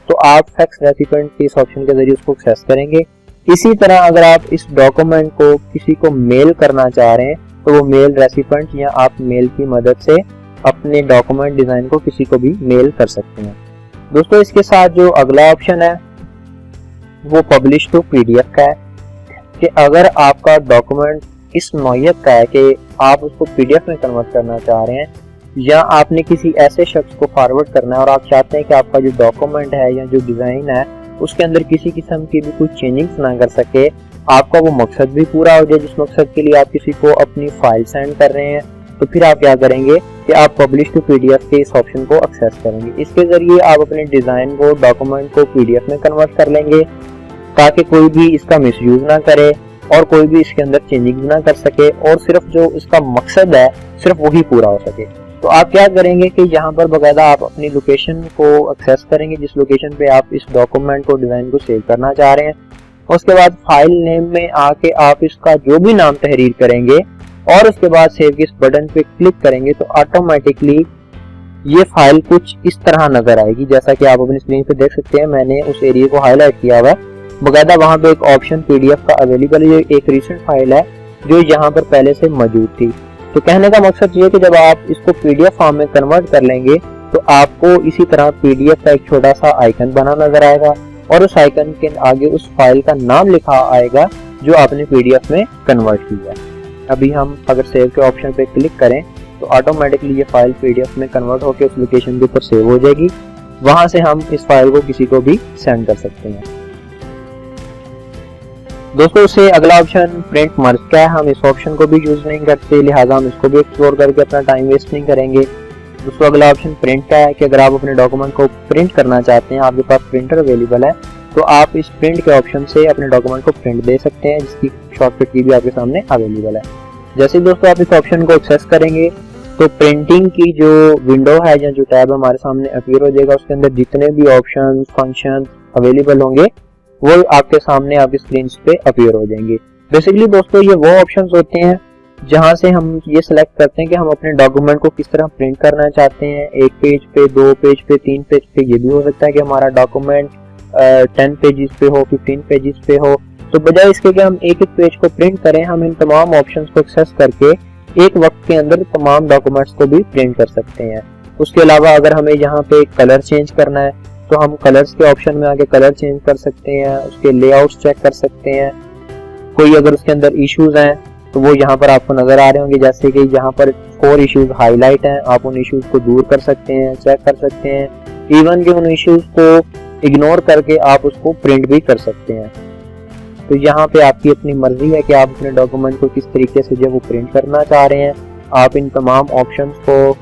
S1: तो आप फैक्स रेसिपिएंट के इस ऑप्शन के जरिए उसको एक्सेस करेंगे। इसी तरह अगर आप इस डॉक्यूमेंट को किसी को मेल करना चाह रहे हैं तो वो मेल रेसिपिएंट या आप मेल की मदद से अपने डॉक्यूमेंट, डिजाइन को किसी को भी मेल कर सकते हैं। दोस्तों इसके साथ जो अगला ऑप्शन है वो पब्लिश टू पीडीएफ का है कि अगर आपका डॉक्यूमेंट इस नौयत का है कि आप उसको पीडीएफ में कन्वर्ट करना चाह रहे हैं या आपने किसी ऐसे शख्स को फॉरवर्ड करना है और आप चाहते हैं कि आपका जो डॉक्यूमेंट है या जो डिज़ाइन है उसके अंदर किसी किस्म की भी कोई चेंजिंग्स ना कर सके, आपका वो मकसद भी पूरा हो जाए जिस मकसद के लिए आप किसी को अपनी फाइल सेंड कर रहे हैं, तो फिर आप क्या करेंगे कि आप पब्लिश टू पीडीएफ के इस ऑप्शन को एक्सेस करेंगे। इसके ज़रिए आप अपने डिज़ाइन को, डॉक्यूमेंट को पीडीएफ में कन्वर्ट कर लेंगे ताकि कोई भी इसका मिसयूज ना करे और कोई भी इसके अंदर चेंजिंग ना कर सके और सिर्फ जो इसका मकसद है सिर्फ वही पूरा हो सके। तो आप क्या करेंगे कि यहाँ पर बकायदा आप अपनी लोकेशन को एक्सेस करेंगे जिस लोकेशन पे आप इस डॉक्यूमेंट को, डिज़ाइन को सेव करना चाह रहे हैं। उसके बाद फाइल नेम में आके आप इसका जो भी नाम तहरीर करेंगे और उसके बाद सेव के इस बटन पे क्लिक करेंगे तो ऑटोमेटिकली ये फाइल कुछ इस तरह नजर आएगी। जैसा कि आप अपनी स्क्रीन पे देख सकते हैं, मैंने उस एरिया को हाईलाइट किया हुआ है। बकायदा वहाँ पे एक ऑप्शन पीडीएफ का अवेलेबल है, एक रिसेंट फाइल है जो यहाँ पर पहले से मौजूद थी। तो कहने का मकसद ये है कि जब आप इसको पीडीएफ फॉर्म में कन्वर्ट कर लेंगे तो आपको इसी तरह पीडीएफ का एक छोटा सा आइकन बना नजर आएगा और उस आइकन के आगे उस फाइल का नाम लिखा आएगा जो आपने पीडीएफ में कन्वर्ट किया है। अभी हम अगर सेव के ऑप्शन पे क्लिक करें तो ऑटोमेटिकली ये फाइल पीडीएफ में कन्वर्ट होकर उस लोकेशन के ऊपर सेव हो जाएगी। वहां से हम इस फाइल को किसी को भी सेंड कर सकते हैं। दोस्तों उससे अगला ऑप्शन प्रिंट मर्ज का है, हम इस ऑप्शन को भी यूज नहीं करते, लिहाजा हम इसको भी एक्सप्लोर करके अपना टाइम वेस्ट नहीं करेंगे। दोस्तों अगला ऑप्शन प्रिंट का है कि अगर आप अपने डॉक्यूमेंट को प्रिंट करना चाहते हैं, आपके पास प्रिंटर अवेलेबल है, तो आप इस प्रिंट के ऑप्शन से अपने डॉक्यूमेंट को प्रिंट दे सकते हैं जिसकी शॉर्टकट की भी आपके सामने अवेलेबल है। जैसे दोस्तों आप इस ऑप्शन को एक्सेस करेंगे तो प्रिंटिंग की जो विंडो है या जो टैब हमारे सामने अपीयर हो जाएगा, उसके अंदर जितने भी ऑप्शन फंक्शन अवेलेबल होंगे वो आपके सामने आपकी स्क्रीन पे अपीयर हो जाएंगे। बेसिकली दोस्तों ये वो ऑप्शंस होते हैं जहां से हम ये सिलेक्ट करते हैं कि हम अपने डॉक्यूमेंट को किस तरह प्रिंट करना चाहते हैं, 1 पेज पे, 2 पेज पे, 3 पेज पे। ये भी हो सकता है कि हमारा डॉक्यूमेंट 10 पेजेस पे हो, 15 पेजेस पे हो। तो बजाय इसके कि हम एक एक पेज को प्रिंट करें, हम इन तमाम ऑप्शंस को एक्सेस करके एक वक्त के अंदर तमाम डॉक्यूमेंट्स को भी प्रिंट कर सकते हैं। उसके अलावा अगर हमें यहाँ पे कलर चेंज करना है तो हम कलर्स के ऑप्शन में आके कलर चेंज कर सकते हैं, उसके लेआउट्स चेक कर सकते हैं। कोई अगर उसके अंदर इश्यूज हैं तो वो यहाँ पर आपको नजर आ रहे होंगे, जैसे कि यहाँ पर 4 इश्यूज हाईलाइट हैं, आप उन इश्यूज को दूर कर सकते हैं, चेक कर सकते हैं। इवन कि उन इश्यूज को इग्नोर करके आप उसको प्रिंट भी कर सकते हैं। तो यहाँ पे आपकी अपनी मर्जी है कि आप अपने डॉक्यूमेंट को किस तरीके से जो वो प्रिंट करना चाह रहे हैं। आप इन तमाम ऑप्शंस को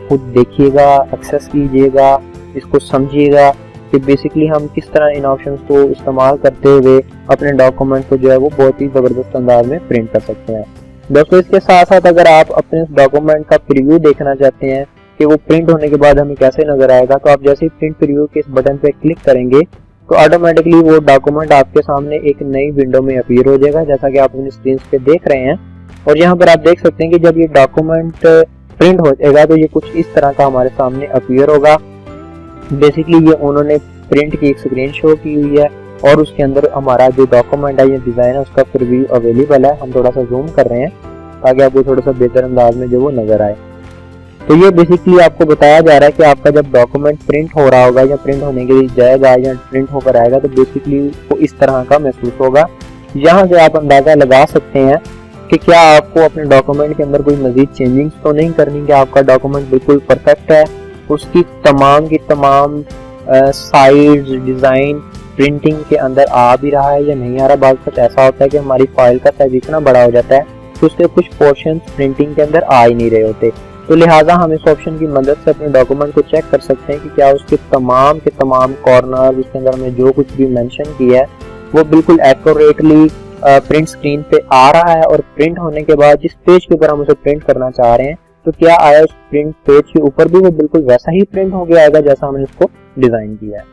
S1: खुद देखिएगा, एक्सेस कीजिएगा, इसको समझिएगा कि बेसिकली हम किस तरह इन ऑप्शंस को इस्तेमाल करते हुए अपने डॉक्यूमेंट को जो है वो बहुत ही ज़बरदस्त अंदाज में प्रिंट कर सकते हैं। दोस्तों इसके साथ साथ अगर आप अपने डॉक्यूमेंट का प्रीव्यू देखना चाहते हैं कि वो प्रिंट होने के बाद हमें कैसे नजर आएगा, तो आप जैसे ही प्रिंट प्रीव्यू के इस बटन पे क्लिक करेंगे तो ऑटोमेटिकली वो डॉक्यूमेंट आपके सामने एक नई विंडो में अपीयर हो जाएगा, जैसा कि आप अपनी स्क्रीन पे देख रहे हैं। और यहाँ पर आप देख सकते हैं कि जब ये डॉक्यूमेंट प्रिंट हो जाएगा तो ये कुछ इस तरह का हमारे सामने अपीयर होगा। बेसिकली ये उन्होंने प्रिंट की एक स्क्रीन शो की हुई है और उसके अंदर हमारा जो डॉक्यूमेंट है, ये डिज़ाइन है, उसका प्रीव्यू अवेलेबल है। हम थोड़ा सा जूम कर रहे हैं ताकि आपको थोड़ा सा बेहतर अंदाज में जो वो नजर आए। तो ये बेसिकली आपको बताया जा रहा है कि आपका जब डॉक्यूमेंट प्रिंट हो रहा होगा या प्रिंट होने के लिए जाएगा या प्रिंट होकर आएगा तो बेसिकली वो इस तरह का महसूस होगा। यहाँ से आप अंदाजा लगा सकते हैं कि क्या आपको अपने डॉक्यूमेंट के अंदर कोई मजीद चेंजिंग्स तो नहीं करनी, कि आपका डॉक्यूमेंट बिल्कुल परफेक्ट है, उसकी तमाम की तमाम साइज डिज़ाइन प्रिंटिंग के अंदर आ भी रहा है या नहीं आ रहा। बात कुछ ऐसा होता है कि हमारी फाइल का साइज इतना बड़ा हो जाता है तो उसके कुछ पोर्शन प्रिंटिंग के अंदर आ ही नहीं रहे होते। तो लिहाजा हम इस ऑप्शन की मदद से अपने डॉक्यूमेंट को चेक कर सकते हैं कि क्या उसके तमाम के तमाम कॉर्नर, उसके अंदर हमें जो कुछ भी मेंशन किया है वो बिल्कुल एक्यूरेटली प्रिंट स्क्रीन पे आ रहा है, और प्रिंट होने के बाद जिस पेज के ऊपर हम उसे प्रिंट करना चाह रहे हैं तो क्या आया उस प्रिंट पेज के ऊपर भी वो बिल्कुल वैसा ही प्रिंट हो गया आएगा जैसा हमने उसको डिजाइन किया है।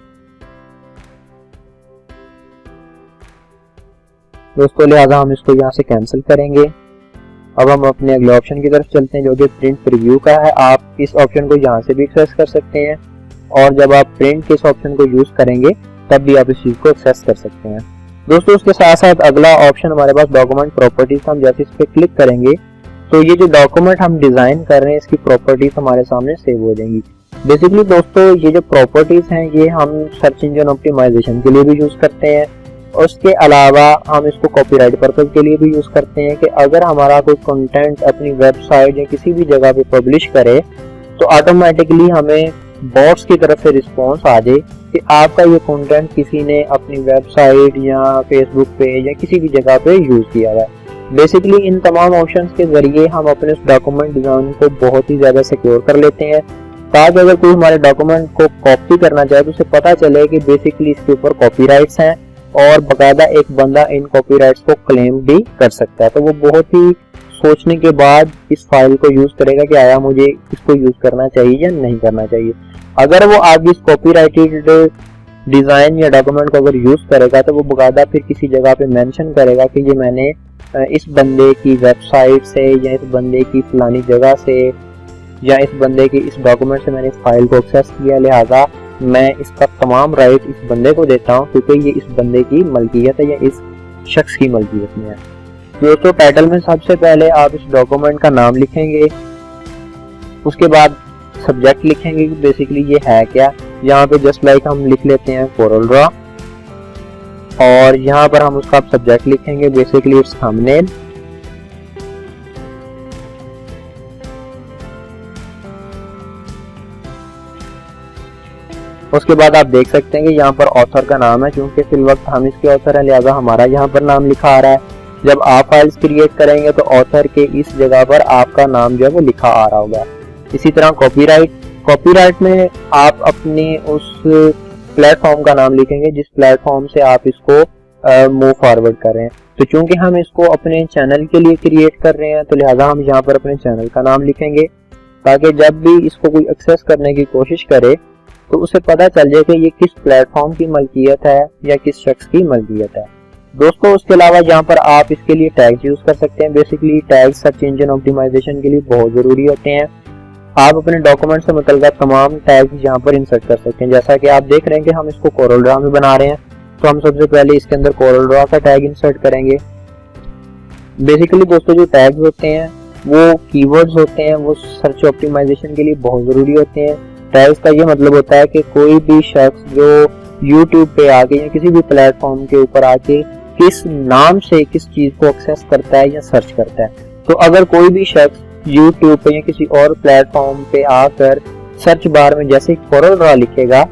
S1: दोस्तों लिहाजा हम इसको यहाँ से कैंसिल करेंगे। अब हम अपने अगले ऑप्शन की तरफ चलते हैं जो कि प्रिंट प्रीव्यू का है। आप इस ऑप्शन को यहाँ से भी एक्सेस कर सकते हैं और जब आप प्रिंट के इस ऑप्शन को यूज करेंगे तब भी आप इस चीज को एक्सेस कर सकते हैं। दोस्तों उसके साथ साथ अगला ऑप्शन हमारे पास डॉक्यूमेंट प्रॉपर्टीज, हम जैसे इस पे क्लिक करेंगे तो ये जो डॉक्यूमेंट हम डिजाइन कर रहे हैं इसकी प्रॉपर्टीज हमारे सामने सेव हो जाएंगी। बेसिकली दोस्तों ये जो प्रॉपर्टीज हैं ये हम सर्च इंजन ऑप्टिमाइजेशन के लिए भी यूज करते हैं, और उसके अलावा हम इसको कॉपीराइट पर्पज के लिए भी यूज करते हैं कि अगर हमारा कोई कंटेंट अपनी वेबसाइट या किसी भी जगह पे पब्लिश करे तो ऑटोमेटिकली हमें बॉट्स की तरफ से रिस्पॉन्स आ जाए कि आपका ये कंटेंट किसी ने अपनी वेबसाइट या फेसबुक पे या किसी भी जगह पे यूज किया हुआ है। बेसिकली इन तमाम ऑप्शंस के जरिए हम अपने उस डॉक्यूमेंट डिजाइन को बहुत ही ज़्यादा सिक्योर कर लेते हैं, ताकि अगर कोई हमारे डॉक्यूमेंट को कॉपी करना चाहे तो उसे पता चले कि बेसिकली इसके ऊपर कॉपीराइट्स हैं और बाकायदा एक बंदा इन कॉपीराइट्स को क्लेम भी कर सकता है। तो वो बहुत ही सोचने के बाद इस फाइल को यूज करेगा कि आया मुझे इसको यूज करना चाहिए या नहीं करना चाहिए। अगर वो आपकी इस कॉपीराइटेड डिजाइन या डॉक्यूमेंट को अगर यूज करेगा तो वो बाकायदा फिर किसी जगह पे मेंशन करेगा कि ये मैंने इस बंदे की वेबसाइट से या इस बंदे की फलानी जगह से या इस बंदे की इस डॉक्यूमेंट से मैंने इस फाइल को एक्सेस किया, लिहाजा मैं इसका तमाम राइट इस बंदे को देता हूँ क्योंकि ये इस बंदे की मलकियत है या इस शख्स की मलकियत में है। दोस्तों टाइटल में सबसे पहले आप इस डॉक्यूमेंट का नाम लिखेंगे, उसके बाद सब्जेक्ट लिखेंगे कि बेसिकली ये है क्या। यहाँ पे जस्ट लाइक हम लिख लेते हैं कोरल ड्रा और यहाँ पर हम उसका सब्जेक्ट लिखेंगे बेसिकली इट्स थंबनेल। उसके बाद आप देख सकते हैं कि यहाँ पर ऑथर का नाम है, क्योंकि फिल वक्त हम इसके ऑथर हैं लिहाजा हमारा यहाँ पर नाम लिखा आ रहा है। जब आप फाइल्स क्रिएट करेंगे तो ऑथर के इस जगह पर आपका नाम जो है वो लिखा आ रहा होगा। इसी तरह कॉपीराइट में आप अपने उस प्लेटफॉर्म का नाम लिखेंगे जिस प्लेटफॉर्म से आप इसको मूव फॉरवर्ड कर रहे हैं। तो चूंकि हम इसको अपने चैनल के लिए क्रिएट कर रहे हैं तो लिहाजा हम यहाँ पर अपने चैनल का नाम लिखेंगे, ताकि जब भी इसको कोई एक्सेस करने की कोशिश करे तो उसे पता चल जाए कि ये किस प्लेटफॉर्म की मलकियत है या किस शख्स की मलकियत है। दोस्तों उसके अलावा यहाँ पर आप इसके लिए टैग्स यूज कर सकते हैं। Basically tags search engine optimisation के लिए बहुत जरूरी होते हैं। आप अपने डॉक्यूमेंट से मुतल्लिक़ तमाम टैग्स यहाँ पर इंसर्ट कर सकते हैं। जैसा कि आप देख रहे हैं कि हम इसको कोरल ड्रा में बना रहे हैं, तो हम सबसे पहले इसके अंदर कोरल ड्रा का टैग इंसर्ट करेंगे। बेसिकली दोस्तों जो टैग्स होते हैं वो कीवर्ड्स होते हैं, वो सर्च ऑप्टिमाइजेशन के लिए बहुत जरूरी होते हैं। टैग्स का ये मतलब होता है कि कोई भी शख्स जो यूट्यूब पे आके या किसी भी प्लेटफॉर्म के ऊपर आके किस नाम से किस चीज को एक्सेस करता है या सर्च करता है। तो अगर कोई भी शख्स यूट्यूब पे या किसी और प्लेटफॉर्म पे आकर सर्च बार में जैसे कोरल ड्रा लिखेगा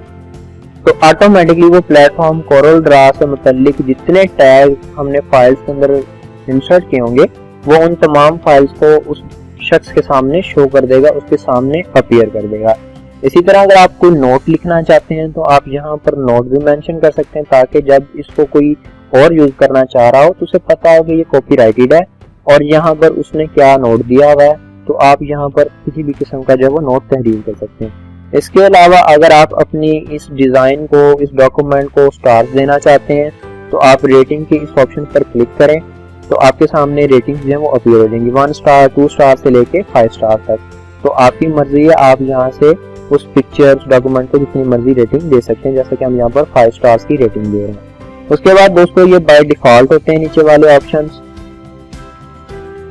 S1: तो ऑटोमेटिकली वो प्लेटफॉर्म कोरल ड्रा से मुतल्लिक जितने टैग हमने फाइल्स के अंदर इंसर्ट किए होंगे वो उन तमाम फाइल्स को उस शख्स के सामने शो कर देगा, उसके सामने अपीयर कर देगा। इसी तरह अगर आप कोई नोट लिखना चाहते हैं तो आप यहाँ पर नोट भी मेंशन कर सकते हैं, ताकि जब इसको कोई और यूज करना चाह रहा हो तो उसे पता हो कि ये कॉपीराइटेड है और यहाँ पर उसने क्या नोट दिया हुआ है, तो आप यहाँ पर किसी भी किस्म का जो है वो नोट तहरीर कर सकते हैं। इसके अलावा अगर आप अपनी इस डिजाइन को, इस डॉक्यूमेंट को स्टार्स देना चाहते हैं तो आप रेटिंग के इस ऑप्शन पर क्लिक करें तो आपके सामने रेटिंग जो है वो अपीयर हो जाएंगी, 1 स्टार 2 स्टार से लेके 5 स्टार तक। तो आपकी मर्जी है, आप यहाँ से उस पिक्चर डॉक्यूमेंट को जितनी मर्जी रेटिंग दे सकते हैं, जैसा कि हम यहाँ पर 5 स्टार्स की रेटिंग दे रहे हैं। उसके बाद दोस्तों ये बाय डिफॉल्ट होते हैं नीचे वाले ऑप्शंस,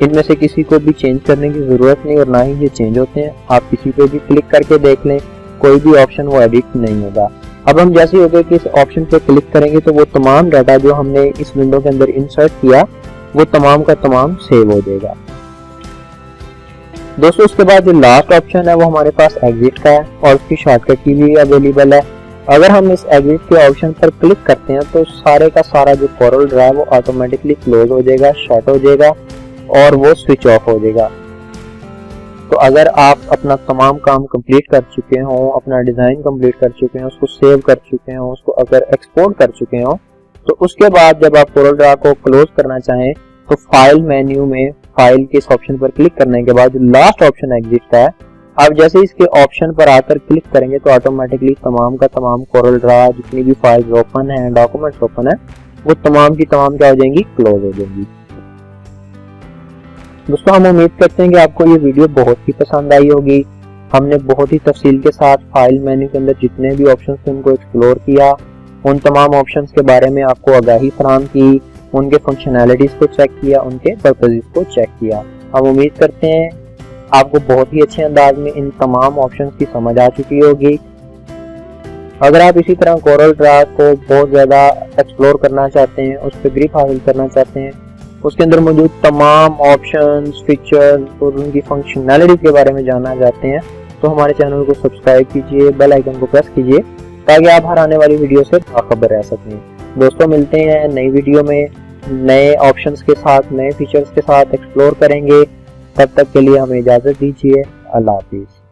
S1: इनमें से किसी को भी चेंज करने की जरूरत नहीं और ना ही ये चेंज होते हैं। आप किसी पे भी क्लिक करके देख लें, कोई भी ऑप्शन वो एडिट नहीं होगा। अब हम जैसे ही होगा कि इस ऑप्शन पे क्लिक करेंगे तो वो तमाम डाटा जो हमने इस विंडो के अंदर इंसर्ट किया वो तमाम का तमाम सेव हो जाएगा। दोस्तों उसके बाद जो लास्ट ऑप्शन है वो हमारे पास एग्जिट का है और उसकी शॉर्टकट की भी अवेलेबल है। अगर हम इस एग्जिट के ऑप्शन पर क्लिक करते हैं तो सारे का सारा जो कोरल ड्रा है वो ऑटोमेटिकली क्लोज हो जाएगा, शट हो जाएगा और वो स्विच ऑफ हो जाएगा। तो अगर आप अपना तमाम काम कंप्लीट कर चुके हो, अपना डिजाइन कंप्लीट कर चुके हो, उसको सेव कर चुके हो, उसको अगर एक्सपोर्ट कर चुके हो, तो उसके बाद जब आप कोरल ड्रा को क्लोज करना चाहें तो फाइल मेन्यू में फाइल के इस ऑप्शन पर क्लिक करने के बाद जो लास्ट ऑप्शन एग्जिट का है, आप जैसे इसके ऑप्शन पर आकर क्लिक करेंगे तो ऑटोमेटिकली तमाम का तमाम कोरल ड्रा जितनी भी फाइल्स ओपन है, डॉक्यूमेंट्स ओपन है, वो तमाम की तमाम क्या हो जाएंगी, क्लोज हो जाएंगी। दोस्तों हम उम्मीद करते हैं कि आपको ये वीडियो बहुत ही पसंद आई होगी। हमने बहुत ही तफसील के साथ फाइल मेन्यू के अंदर जितने भी ऑप्शंस थे उनको एक्सप्लोर किया, उन तमाम ऑप्शंस के बारे में आपको आगाही फराहम की, उनके फंक्शनैलिटीज को चेक किया, उनके पर्पसेस को चेक किया। हम उम्मीद करते हैं आपको बहुत ही अच्छे अंदाज में इन तमाम ऑप्शंस की समझ आ चुकी होगी। अगर आप इसी तरह कोरल ड्रा को बहुत ज़्यादा एक्सप्लोर करना चाहते हैं, उस पर ग्रिप हासिल करना चाहते हैं, उसके अंदर मौजूद तमाम ऑप्शंस, फीचर्स और उनकी फंक्शनैलिटी के बारे में जानना चाहते हैं, दोस्तों हमारे चैनल को सब्सक्राइब कीजिए, बेल आइकन को प्रेस कीजिए ताकि आप हर आने वाली वीडियो से बाखबर रह सकें। दोस्तों मिलते हैं नई वीडियो में, नए ऑप्शंस के साथ, नए फीचर्स के साथ एक्सप्लोर करेंगे। तब तक के लिए हमें इजाज़त दीजिए। अल्लाह हाफिज़।